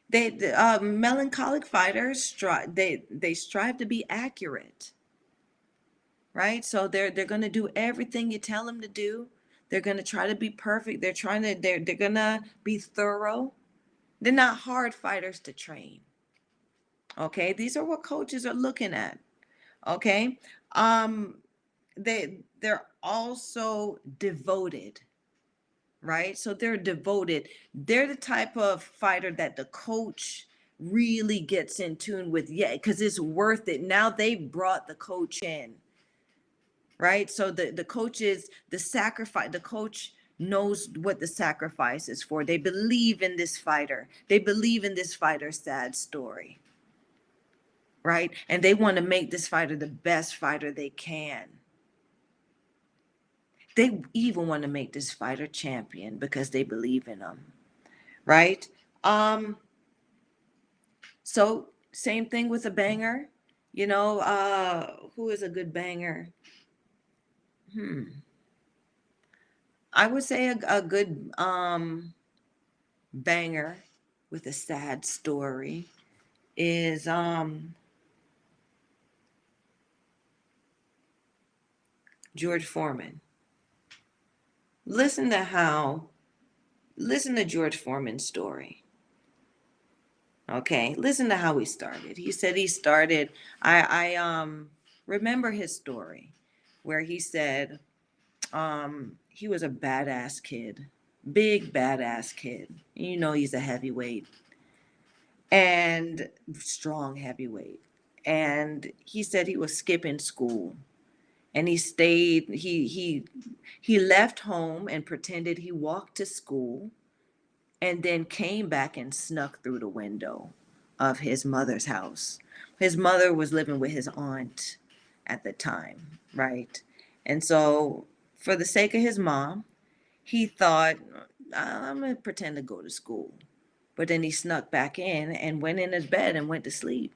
S1: the melancholic fighters strive they strive to be accurate, right? So they're going to do everything you tell them to do. They're going to try to be perfect. They're going to be thorough. They're not hard fighters to train. Okay? These are what coaches are looking at. Okay? Um they're also devoted, right? So they're devoted. They're the type of fighter that the coach really gets in tune with, yeah, because it's worth it. Now they've brought the coach in, right? So the coach is the sacrifice. The coach knows what the sacrifice is for. They believe in this fighter. They believe in this fighter's sad story, right? And they want to make this fighter the best fighter they can. They even want to make this fighter champion because they believe in him, right? Um, so same thing with a banger. Who is a good banger? I would say a good banger with a sad story is George Foreman. Listen to how listen to George Foreman's story. Okay, listen to how he started. He said he started. I remember his story, where he said he was a badass kid, big badass kid. He's a heavyweight and strong heavyweight. And he said he was skipping school, and he stayed. He left home and pretended he walked to school and then came back and snuck through the window of his mother's house. His mother was living with his aunt at the time, right? And so, for the sake of his mom, he thought, I'm going to pretend to go to school. But then he snuck back in and went in his bed and went to sleep.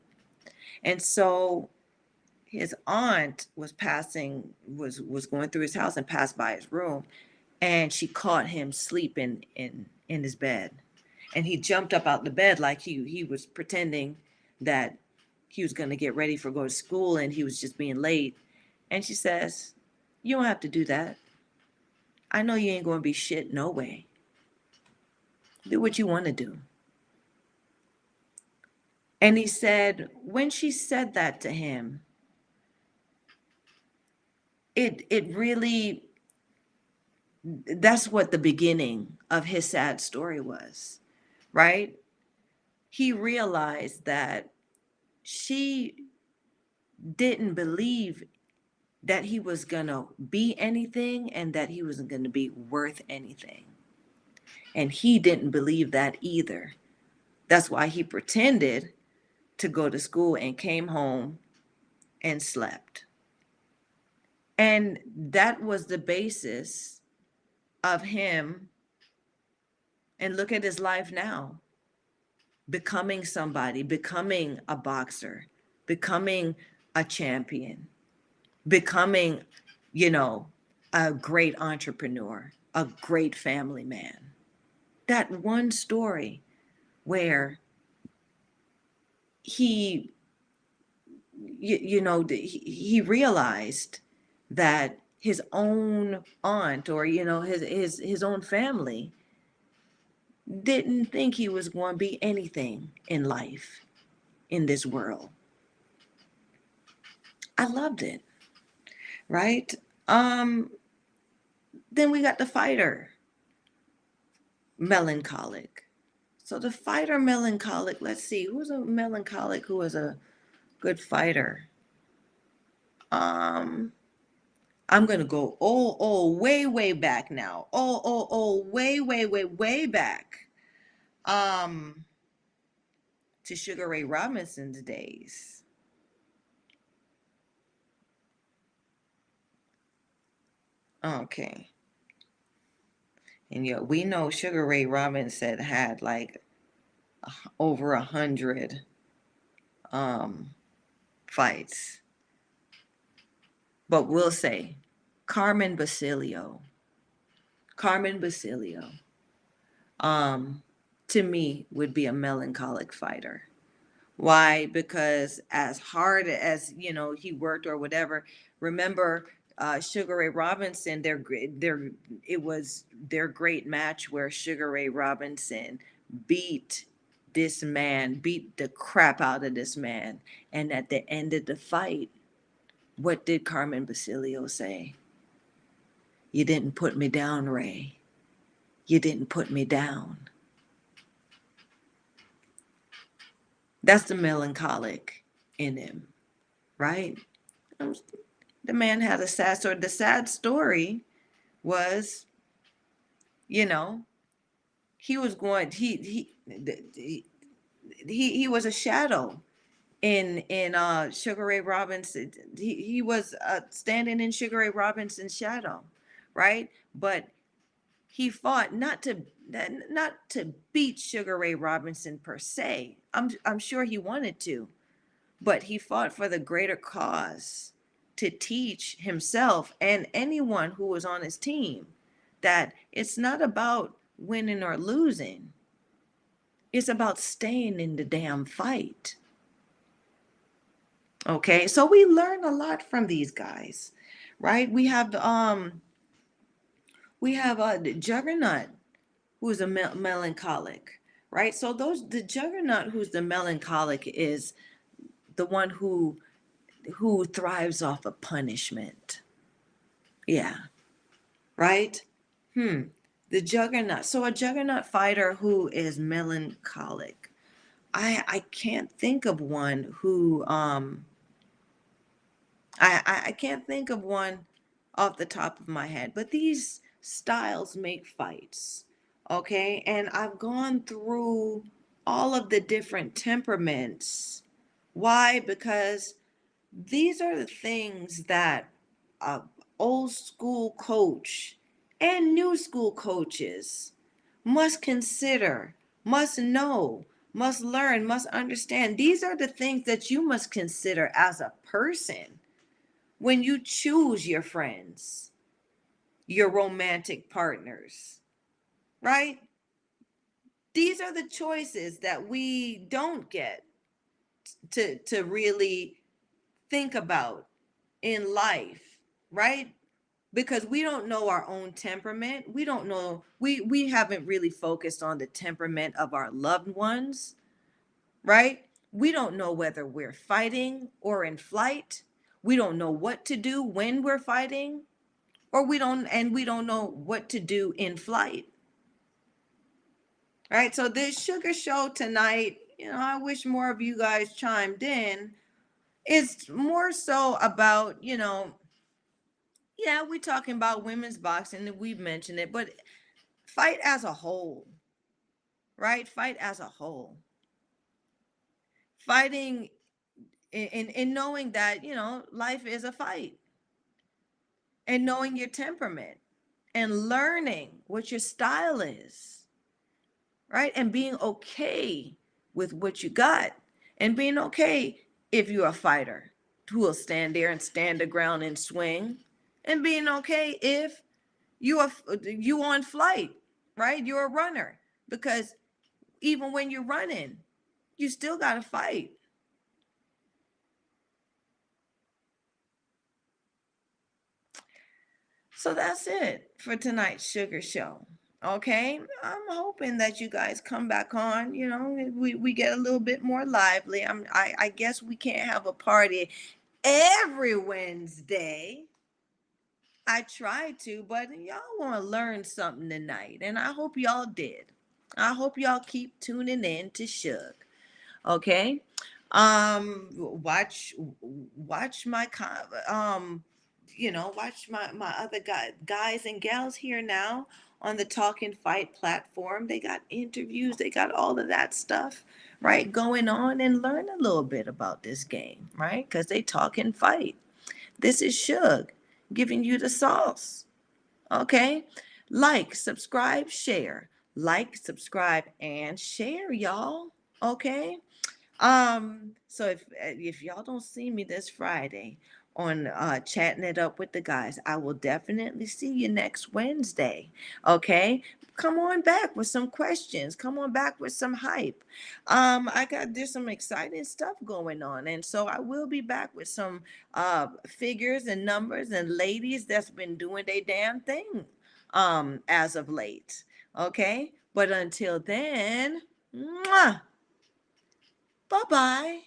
S1: And so his aunt was going through his house and passed by his room, and she caught him sleeping in his bed. And he jumped up out the bed like he was pretending that he was going to get ready for go to school, and he was just being late. And she says, you don't have to do that. I know you ain't going to be shit no way. Do what you want to do. And he said, when she said that to him, it really That's what the beginning of his sad story was, right? He realized that she didn't believe that he was going to be anything and that he wasn't going to be worth anything. And he didn't believe that either. That's why he pretended to go to school and came home and slept. And that was the basis of him. And look at his life now, becoming somebody, becoming a boxer, becoming a champion, becoming, you know, a great entrepreneur, a great family man. That one story where he, he realized that his own aunt, or his own family didn't think he was going to be anything in life, in this world. I loved it, right? um then we got the fighter melancholic. So the fighter melancholic, let's see, who's a melancholic who was a good fighter? um I'm gonna go way back now. Way back. Um, to Sugar Ray Robinson's days. Okay, and we know Sugar Ray Robinson had like over 100 um fights, but we'll say Carmen Basilio. Carmen Basilio, um, to me, would be a melancholic fighter. Why? Because as hard as he worked or whatever. Remember, Sugar Ray Robinson. It was their great match where Sugar Ray Robinson beat beat the crap out of this man, and at the end of the fight, what did Carmen Basilio say? You didn't put me down, Ray. You didn't put me down. That's the melancholic in him, right? The man had a sad story. The sad story was, you know, he was going. He was a shadow in Sugar Ray Robinson. He was standing in Sugar Ray Robinson's shadow, right? But he fought not to beat Sugar Ray Robinson per se. I'm sure he wanted to, but he fought for the greater cause, to teach himself and anyone who was on his team that it's not about winning or losing. It's about staying in the damn fight. Okay, so we learn a lot from these guys, right? We have the Juggernaut, who's a melancholic, right? So the Juggernaut, who's the melancholic, is the one who thrives off of punishment. Yeah, right? The Juggernaut. So a Juggernaut fighter who is melancholic. I can't think of one who I can't think of one off the top of my head, but these styles make fights. Okay? And I've gone through all of the different temperaments. Why? Because these are the things that a old school coach and new school coaches must consider, must know, must learn, must understand. These are the things that you must consider as a person when you choose your friends, your romantic partners, right? These are the choices that we don't get to really think about in life, right? Because we don't know our own temperament. We don't know, we haven't really focused on the temperament of our loved ones, right? We don't know whether we're fighting or in flight. We don't know what to do when we're fighting or we don't know what to do in flight. All right, so this sugar show tonight, I wish more of you guys chimed in. It's more so about, yeah, we're talking about women's boxing and we've mentioned it, but fight as a whole, right? Fight as a whole. Fighting in knowing that, life is a fight, and knowing your temperament and learning what your style is, right? And being okay with what you got, and being okay if you're a fighter who will stand there and stand the ground and swing, and being okay if you on flight, right? You're a runner, because even when you're running, you still got to fight. So that's it for tonight's sugar show. Okay, I'm hoping that you guys come back on. We get a little bit more lively. I guess we can't have a party every Wednesday. I tried to, but y'all want to learn something tonight, and I hope y'all did. I hope y'all keep tuning in to Shug. Okay, watch my watch my other guys and gals here now on the Talkin Fight platform. They got interviews, they got all of that stuff, right, going on, and learn a little bit about this game, right? Because they talk and fight. This is Shug giving you the sauce. Okay, like, subscribe, share. Like, subscribe, and share, y'all. Okay. So if y'all don't see me this Friday on chatting it up with the guys, I will definitely see you next Wednesday. Okay? Come on back with some questions. Come on back with some hype. There's some exciting stuff going on. And so I will be back with some figures and numbers and ladies that's been doing their damn thing as of late. Okay? But until then, mwah, bye bye.